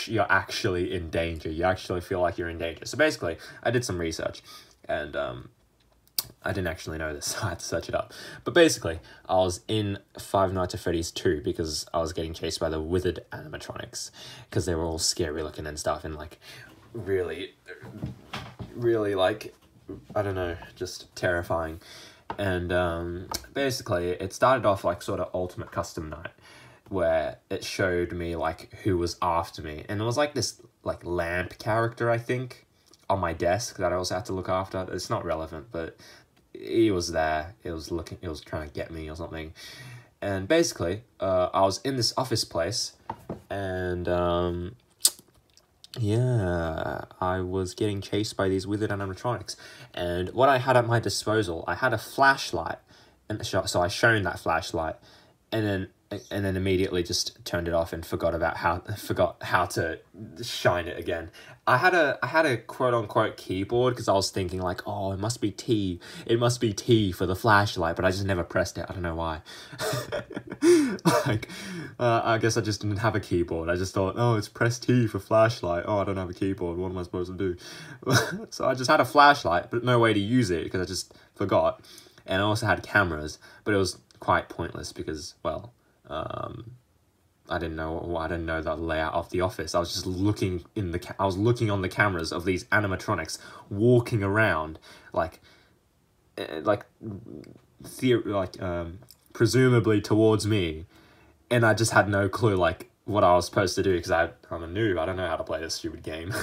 you're actually in danger. You actually feel like you're in danger. So basically, I did some research, and I didn't actually know this, so I had to search it up. But basically, I was in Five Nights at Freddy's 2 because I was getting chased by the withered animatronics, because they were all scary looking and stuff, and like really, really like, I don't know, just terrifying. And basically, it started off like sort of Ultimate Custom Night, where it showed me like who was after me, and it was like this like lamp character, I think, on my desk that I also had to look after. It's not relevant, but he was there. It was trying to get me or something. And basically, I was in this office place, and yeah, I was getting chased by these withered animatronics. And what I had at my disposal, I had a flashlight, and so I shone that flashlight, and then immediately just turned it off and forgot how to shine it again. I had a quote unquote keyboard because I was thinking like, oh, it must be T for the flashlight, but I just never pressed it. I don't know why. Like, I guess I just didn't have a keyboard. I just thought, oh, it's press T for flashlight. Oh, I don't have a keyboard. What am I supposed to do? So I just had a flashlight, but no way to use it because I just forgot. And I also had cameras, but it was quite pointless because, well, I didn't know the layout of the office. I was just looking I was looking on the cameras of these animatronics walking around, presumably towards me, and I just had no clue like what I was supposed to do because I'm a noob. I don't know how to play this stupid game.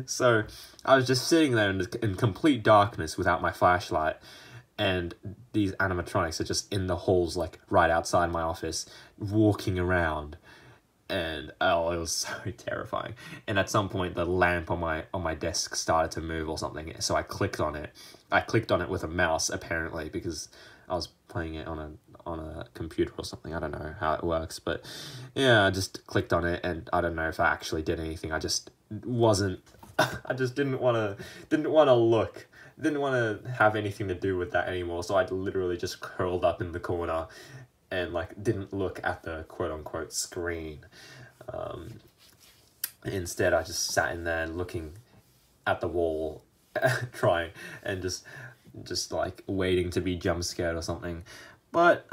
So I was just sitting there in complete darkness without my flashlight. And these animatronics are just in the halls, like right outside my office, walking around, and oh, it was so terrifying. And at some point, the lamp on my desk started to move or something, so I clicked on it. I clicked on it with a mouse, apparently, because I was playing it on a computer or something. I don't know how it works, but yeah, I just clicked on it, and I don't know if I actually did anything. I just wasn't. I just didn't want to look. Didn't want to have anything to do with that anymore, so I literally just curled up in the corner and like didn't look at the quote-unquote screen. Instead, I just sat in there looking at the wall, trying, and just like waiting to be jump scared or something. But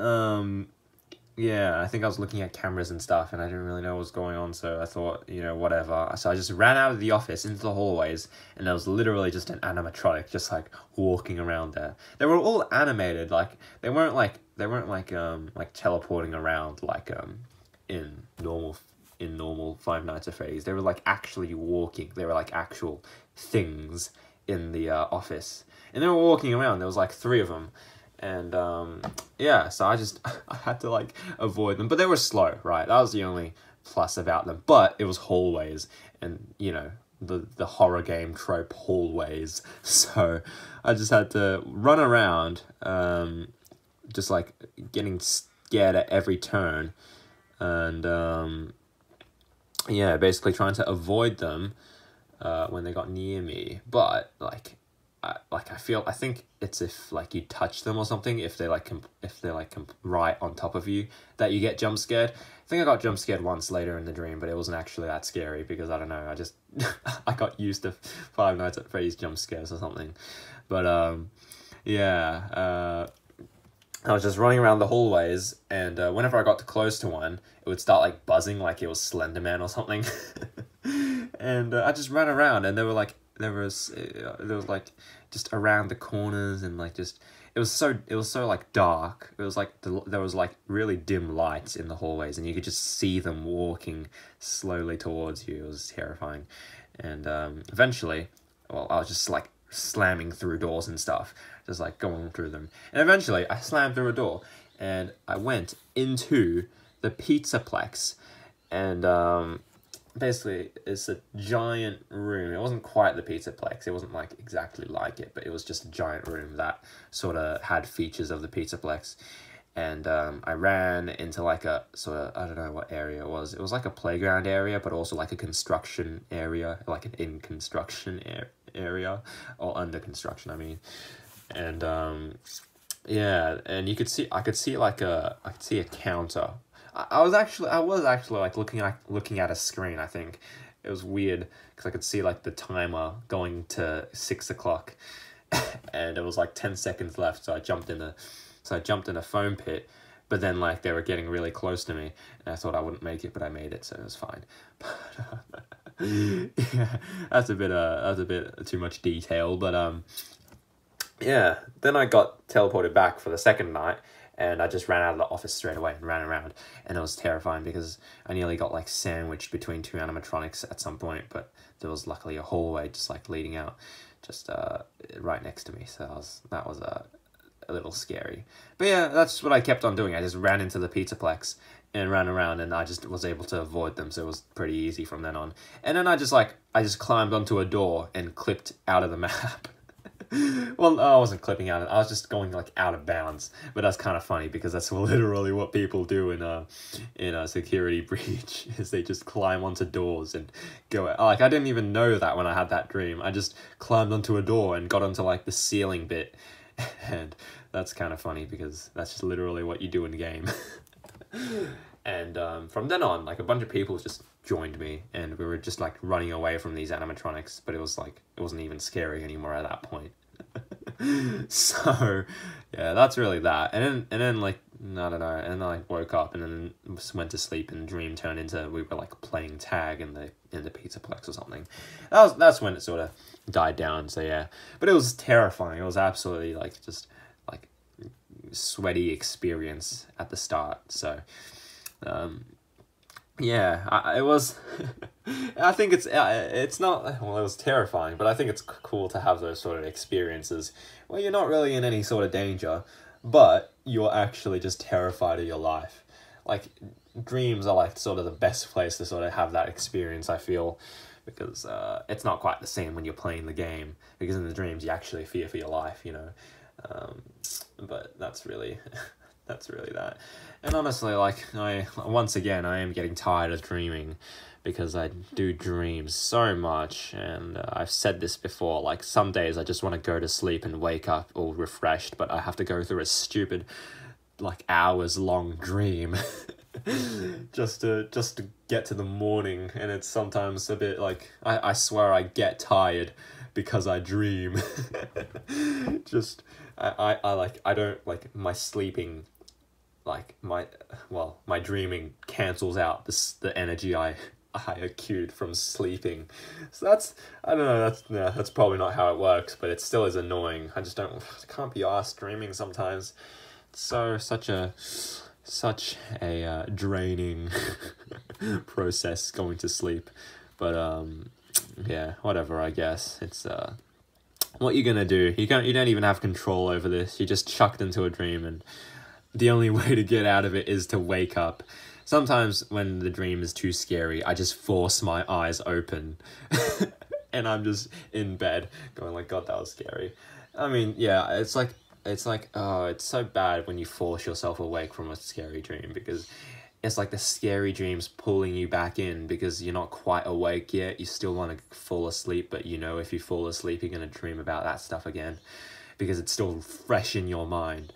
yeah, I think I was looking at cameras and stuff, and I didn't really know what was going on, so I thought, whatever. So I just ran out of the office into the hallways, and there was literally just an animatronic just like walking around there. They were all animated, like they weren't like teleporting around like in normal Five Nights at Freddy's. They were like actually walking. They were like actual things in the office, and they were walking around. There was like 3 of them. And yeah, so I had to like avoid them, but they were slow, right? That was the only plus about them. But it was hallways, and the horror game trope hallways. So I just had to run around, just like getting scared at every turn, and yeah, basically trying to avoid them when they got near me. But I I think it's if like you touch them or something, if they're like right on top of you, that you get jump scared. I think I got jump scared once later in the dream, but it wasn't actually that scary because I don't know, I just I got used to Five Nights at Freddy's jump scares or something. But yeah, I was just running around the hallways, and whenever I got too close to one, it would start like buzzing like it was Slender Man or something. And I just ran around, and there was like just around the corners, and like just it was so like dark. It was like there was like really dim lights in the hallways, and you could just see them walking slowly towards you. It was terrifying, and eventually, well, I was just like slamming through doors and stuff, just like going through them, and eventually I slammed through a door, and I went into the Pizzaplex, and basically it's a giant room. It wasn't quite the Pizzaplex, it wasn't like exactly like it, but it was just a giant room that sort of had features of the Pizzaplex. And I ran into like a sort of, I don't know what area it was like a playground area, but also like a construction area, like an in construction area, or under construction I mean. And yeah, and I could see a counter. I was actually like looking at a screen. I think it was weird because I could see like the timer going to 6 o'clock, and it was like 10 seconds left. So I jumped in a foam pit, but then like they were getting really close to me, and I thought I wouldn't make it, but I made it, so it was fine. Yeah, that's a bit too much detail, but yeah. Then I got teleported back for the second night. And I just ran out of the office straight away and ran around. And it was terrifying because I nearly got like sandwiched between two animatronics at some point. But there was luckily a hallway just like leading out just right next to me. So that was a little scary. But yeah, that's what I kept on doing. I just ran into the Pizzaplex and ran around, and I just was able to avoid them. So it was pretty easy from then on. And then I just climbed onto a door and clipped out of the map. Well, I wasn't clipping out. I was just going like out of bounds. But that's kind of funny because that's literally what people do in a security breach. Is they just climb onto doors and go out. Like I didn't even know that when I had that dream. I just climbed onto a door and got onto like the ceiling bit, and that's kind of funny because that's just literally what you do in the game. And from then on, like a bunch of people just joined me, and we were just like running away from these animatronics. But it was like it wasn't even scary anymore at that point. So yeah, that's really that. And then like I don't know, and then I woke up and then went to sleep, and the dream turned into we were like playing tag in the Pizzaplex or something. That's when it sort of died down. So yeah, but it was terrifying. It was absolutely like just like sweaty experience at the start. So yeah, it was. I think it's not. Well, it was terrifying, but I think it's cool to have those sort of experiences where you're not really in any sort of danger, but you're actually just terrified of your life. Like dreams are like sort of the best place to sort of have that experience, I feel, because it's not quite the same when you're playing the game. Because in the dreams you actually fear for your life, you know. But that's really. That's really that. And honestly, like, once again, I am getting tired of dreaming because I do dream so much, and I've said this before, like, some days I just want to go to sleep and wake up all refreshed, but I have to go through a stupid, like, hours-long dream just to get to the morning, and it's sometimes a bit, like, I swear I get tired because I dream. Just, I don't, like, my sleeping, like, my dreaming cancels out the energy I accrued from sleeping. So that's, I don't know, that's probably not how it works, but it still is annoying. I can't be arsed dreaming sometimes. It's such a draining process going to sleep. But, yeah, whatever, I guess. It's, what you're gonna do. You don't even have control over this. You're just chucked into a dream, and the only way to get out of it is to wake up. Sometimes when the dream is too scary, I just force my eyes open and I'm just in bed going like, God, that was scary. I mean, yeah, it's like, oh, it's so bad when you force yourself awake from a scary dream because it's like the scary dreams pulling you back in because you're not quite awake yet. You still want to fall asleep, but you know if you fall asleep, you're going to dream about that stuff again because it's still fresh in your mind.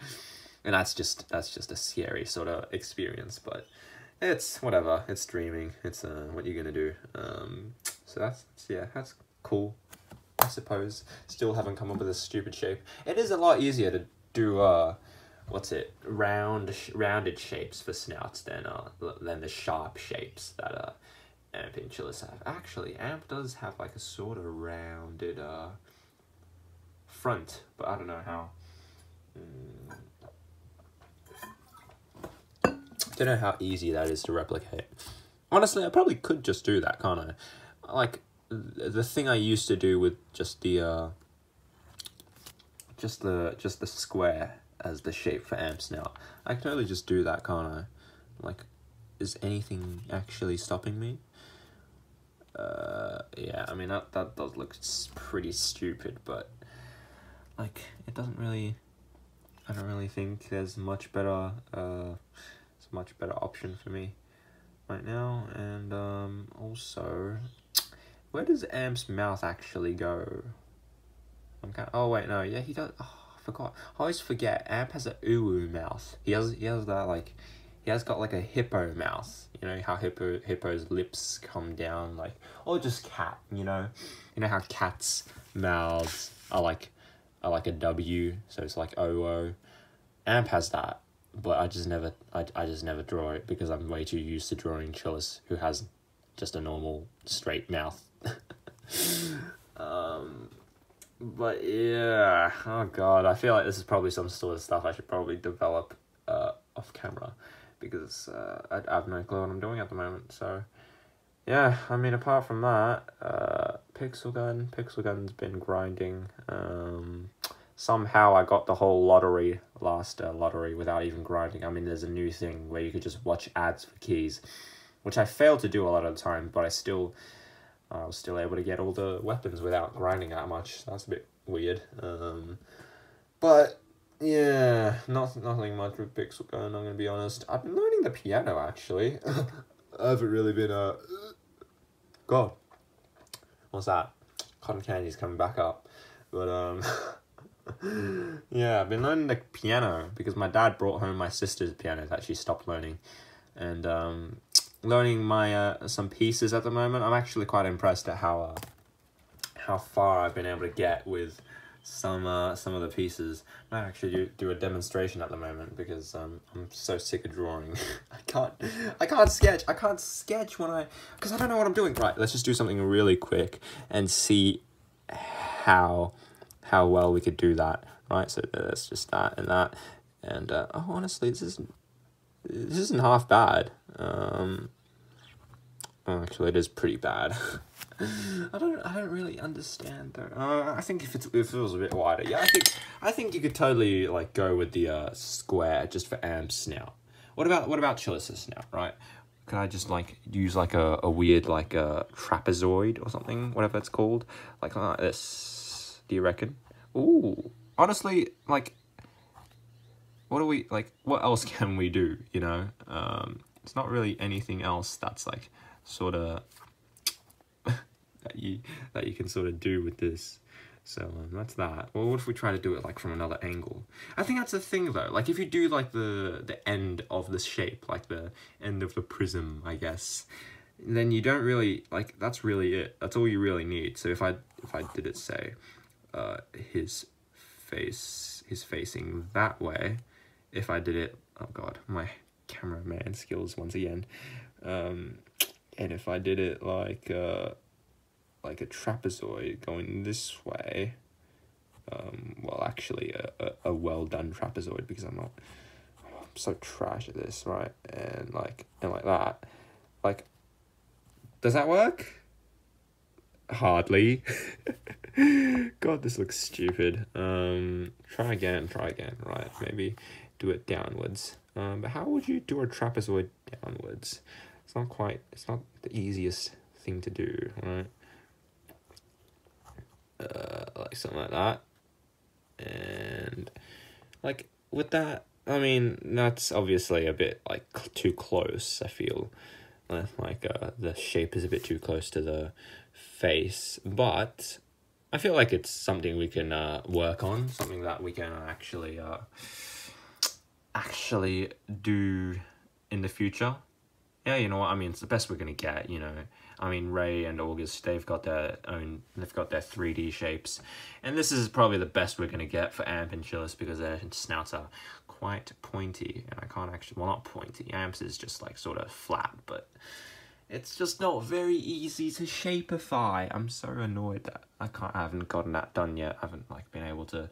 And that's just a scary sort of experience, but it's whatever. It's dreaming. It's what you're going to do. So that's cool, I suppose. Still haven't come up with a stupid shape. It is a lot easier to do rounded shapes for snouts than the sharp shapes that Amp and Chillers have. Actually, Amp does have like a sort of rounded front, but I don't know how. Don't know how easy that is to replicate. Honestly, I probably could just do that, can't I? Like the thing I used to do with just the square as the shape for Amp's now. I can totally just do that, can't I? Like, is anything actually stopping me? Yeah, I mean, that does look pretty stupid, but, like, it doesn't really... I don't really think there's much better, option for me right now, and, also, where does Amp's mouth actually go? Oh, wait, no, yeah, he does... Oh, I forgot. I always forget. Amp has a uwu mouth. He has that, like... He has got, like, a hippo mouth. You know how hippo's lips come down, like... Or just cat, you know? You know how cats' mouths are like a W, so it's like OO. Amp has that, but I just never draw it because I'm way too used to drawing Chillers, who has just a normal, straight mouth. But yeah, oh god, I feel like this is probably some sort of stuff I should probably develop off camera, because I have no clue what I'm doing at the moment, so yeah, I mean, apart from that, Pixel Gun's been grinding. Somehow I got the whole last lottery without even grinding. I mean, there's a new thing where you could just watch ads for keys, which I failed to do a lot of the time, but I was still able to get all the weapons without grinding that much. So that's a bit weird. But yeah, nothing much with Pixel Gun, I'm gonna be honest. I've been learning the piano, actually. I haven't really been God, what's that? Cotton candy's coming back up. But yeah, I've been learning the piano because my dad brought home my sister's piano that she stopped learning, and learning my some pieces at the moment. I'm actually quite impressed at how far I've been able to get with some of the pieces. I might actually do a demonstration at the moment because I'm so sick of drawing. I can't sketch because I don't know what I'm doing. Right, let's just do something really quick and see how well we could do that. Right, so that's just that and that, and honestly, this isn't half bad. Actually, it is pretty bad. I don't really understand though. I think if it was a bit wider, yeah, I think you could totally like go with the square just for Amp's snout. What about Chillers' snout, right? Could I just like use like a weird like a trapezoid or something, whatever it's called, like this? Do you reckon? Ooh, honestly, like, what else can we do? You know, it's not really anything else that's like sort of that you can sort of do with this. So that's that. Well, what if we try to do it like from another angle? I think that's the thing though. Like if you do like the end of the shape, like the end of the prism, I guess, then you don't really like. That's really it. That's all you really need. So if I did it, say, his face is facing that way. If I did it, oh god, my cameraman skills once again. And if I did it like a trapezoid going this way, well, actually a well done trapezoid, because I'm so trash at this, right? And like that, like, does that work? Hardly. God, this looks stupid. Try again, right? Maybe do it downwards. But how would you do a trapezoid downwards? It's not the easiest thing to do, right? Like something like that. And like with that, I mean, that's obviously a bit like too close, I feel. Like the shape is a bit too close to the face, but I feel like it's something we can work on, something that we can actually do in the future. Yeah, you know what I mean, it's the best we're gonna get, you know. I mean, Ray and August, they've got their 3D shapes, and this is probably the best we're gonna get for Amp and Chillis because their snouts are quite pointy, and I can't actually, well, not pointy, Amp's is just like sort of flat, but it's just not very easy to shapeify. I'm so annoyed that I haven't gotten that done yet. I haven't like been able to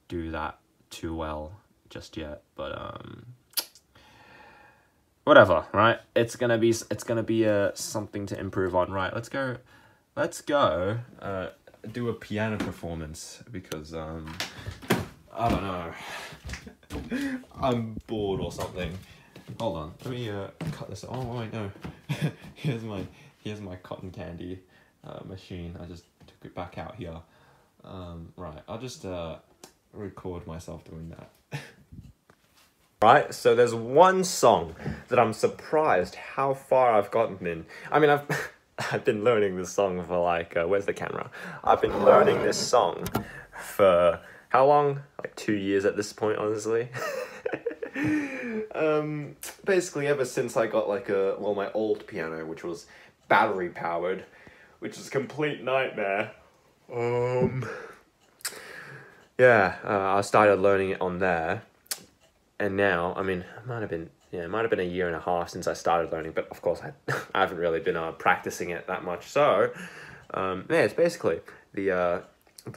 do that too well just yet, but whatever, right? It's gonna be something to improve on, right? Let's go do a piano performance because I don't know. I'm bored or something. Hold on, let me cut this. Oh wait, no. here's my cotton candy machine. I just took it back out here. Right, I'll just record myself doing that. Right, so there's one song that I'm surprised how far I've gotten in. I mean, I've been learning this song for like, where's the camera? I've been learning this song for how long? Like 2 years at this point, honestly. Basically ever since I got like my old piano, which was battery powered, which is a complete nightmare. Yeah, I started learning it on there. And now, I mean, it might have been a year and a half since I started learning, but of course I haven't really been practicing it that much. So, yeah, it's basically the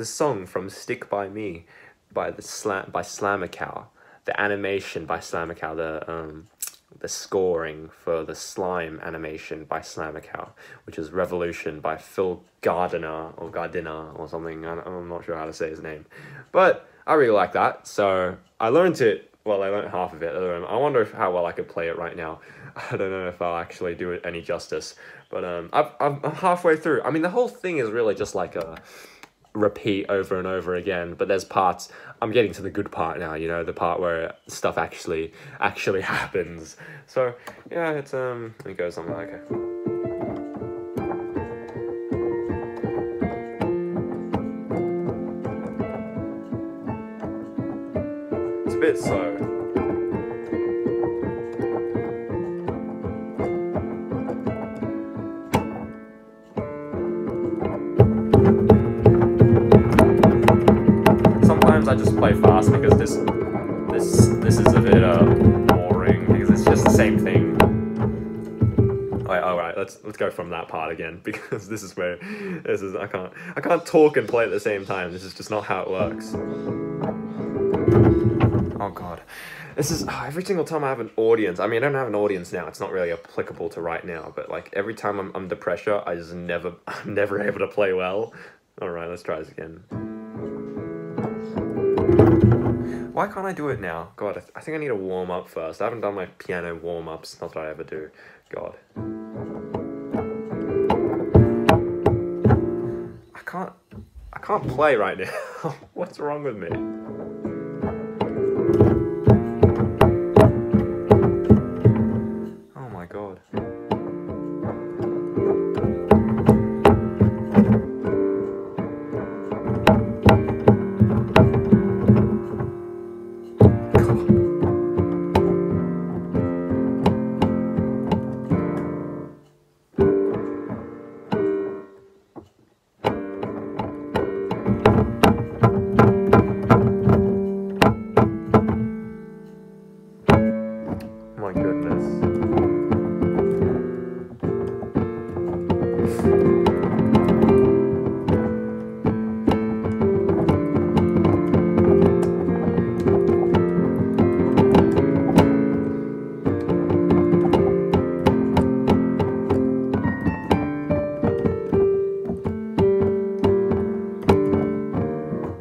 song from "Stick by Me" by Slamacow, the animation by Slamacow, the scoring for the slime animation by Slamacow, which is "Revolution" by Phil Gardiner or something. I'm not sure how to say his name, but I really like that. So I learned it. Well, I learned half of it. I wonder how well I could play it right now. I don't know if I'll actually do it any justice. But I'm halfway through. I mean, the whole thing is really just like a repeat over and over again. But there's parts. I'm getting to the good part now. You know, the part where stuff actually happens. So yeah, it goes something like okay. It's a bit slow. Sometimes I just play fast because this is a bit boring because it's just the same thing. Alright, let's go from that part again because I can't talk and play at the same time. This is just not how it works. Oh god. This is every single time I have an audience. I mean, I don't have an audience now. It's not really applicable to right now, but like every time I'm under pressure, I'm never able to play well. All right, let's try this again. Why can't I do it now? God, I think I need to warm up first. I haven't done my piano warm-ups. Not that I ever do. God. I can't play right now. What's wrong with me? Oh my god. My goodness.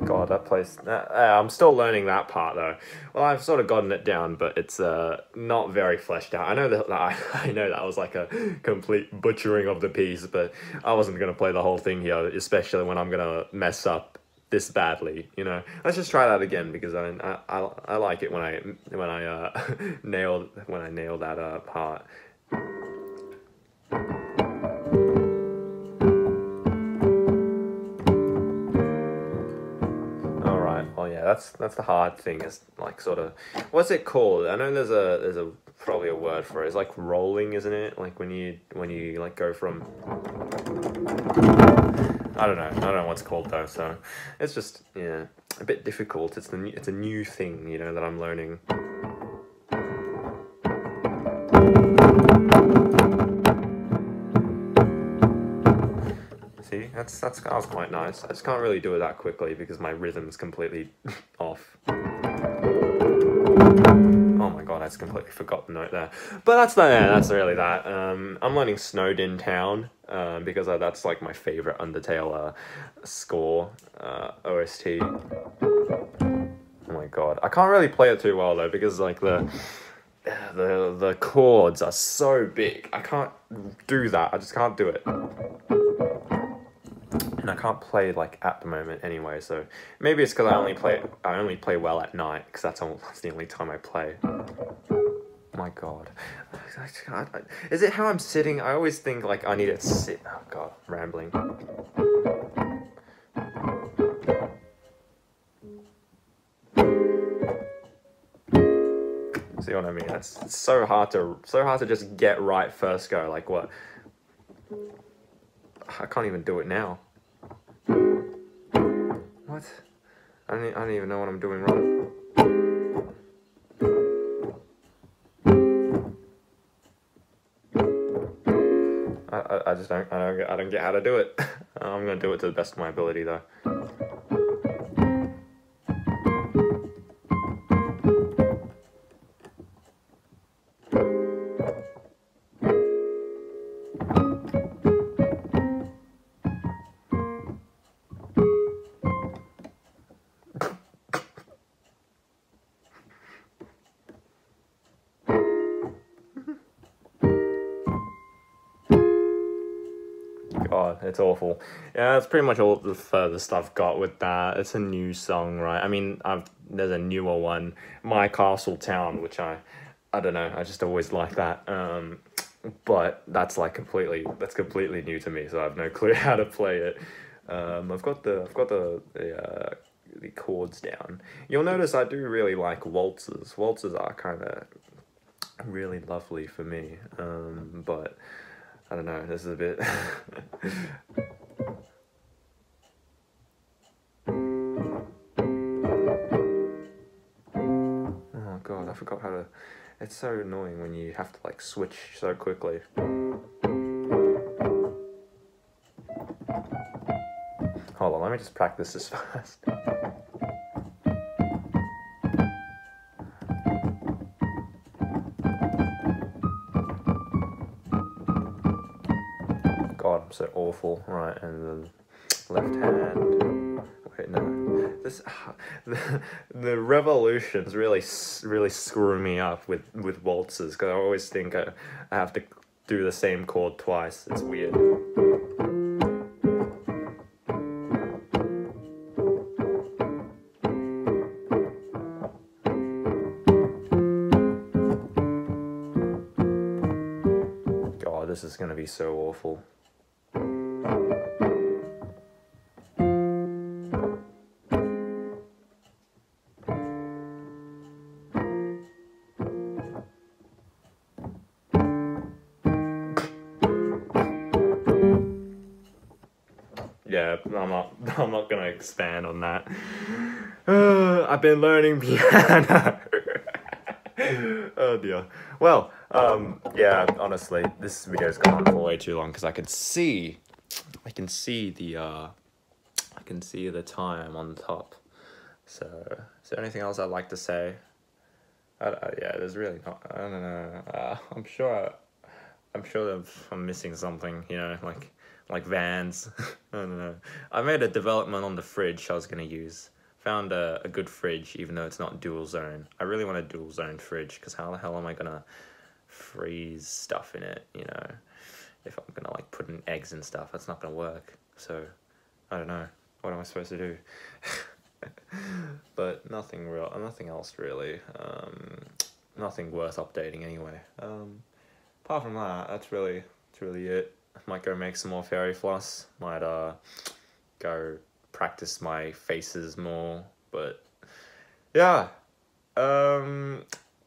God, that place. I'm still learning that part though. Well, I've sort of gotten it down, but it's not very fleshed out. I know that I know that was like a complete butchering of the piece, but I wasn't gonna play the whole thing here, especially when I'm gonna mess up this badly, you know. Let's just try that again because I like it when I nail that part. All right. Well, yeah, that's the hard thing. Is like sort of what's it called? I know there's a probably a word for it. It's like rolling, isn't it? Like when you like go from. I don't know what's called though. So it's just yeah a bit difficult. It's a new thing, you know, that I'm learning. See, that was quite nice. I just can't really do it that quickly because my rhythm's completely off. Oh my god, I just completely forgot the note there. But that's really that. I'm learning Snowed in Town because that's like my favorite Undertale score OST. Oh my god, I can't really play it too well though because like the chords are so big. I can't do that. I just can't do it. And I can't play like at the moment anyway, so maybe it's because I only play well at night because that's the only time I play. My god, is it how I'm sitting? I always think like I need to sit. Oh god, I'm rambling. See what I mean? It's so hard to just get right first go. Like what? I can't even do it now. What? I don't even know what I'm doing wrong. I just don't get how to do it. I'm gonna do it to the best of my ability though. God, it's awful. Yeah, that's pretty much all the furthest I've got with that. It's a new song, right? I mean, there's a newer one, My Castle Town, which I don't know. I just always like that. But that's completely new to me, so I have no clue how to play it. I've got the chords down. You'll notice I do really like waltzes. Waltzes are kind of really lovely for me. But I don't know, this is a bit... Oh god, I forgot how to... It's so annoying when you have to like switch so quickly. Hold on, let me just practice this first. God, I'm so awful. Right, and then left hand. Wait, no. This the revolutions really screw me up with waltzes because I always think I have to do the same chord twice. It's weird. God, this is gonna be so awful. Yeah, I'm not gonna expand on that. I've been learning piano. Oh dear. Well, yeah, honestly, this video's gone on for way too long because I can see the time on the top. So, is there anything else I'd like to say? Yeah, there's really not. I don't know. I'm sure I'm missing something. You know, like Vans. I don't know. I made a development on the fridge I was gonna use. Found a good fridge, even though it's not dual zone. I really want a dual zone fridge because how the hell am I gonna freeze stuff in it? You know, if I'm gonna like put in eggs and stuff, that's not gonna work. So I don't know. what am I supposed to do? But nothing else really. Nothing worth updating anyway. Apart from that, that's really it. I might go make some more fairy floss. Might go practice my faces more. But yeah,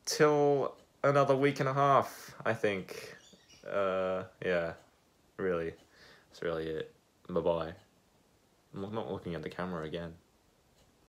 till another week and a half, I think. Yeah, really, that's really it. Bye bye. I'm not looking at the camera again.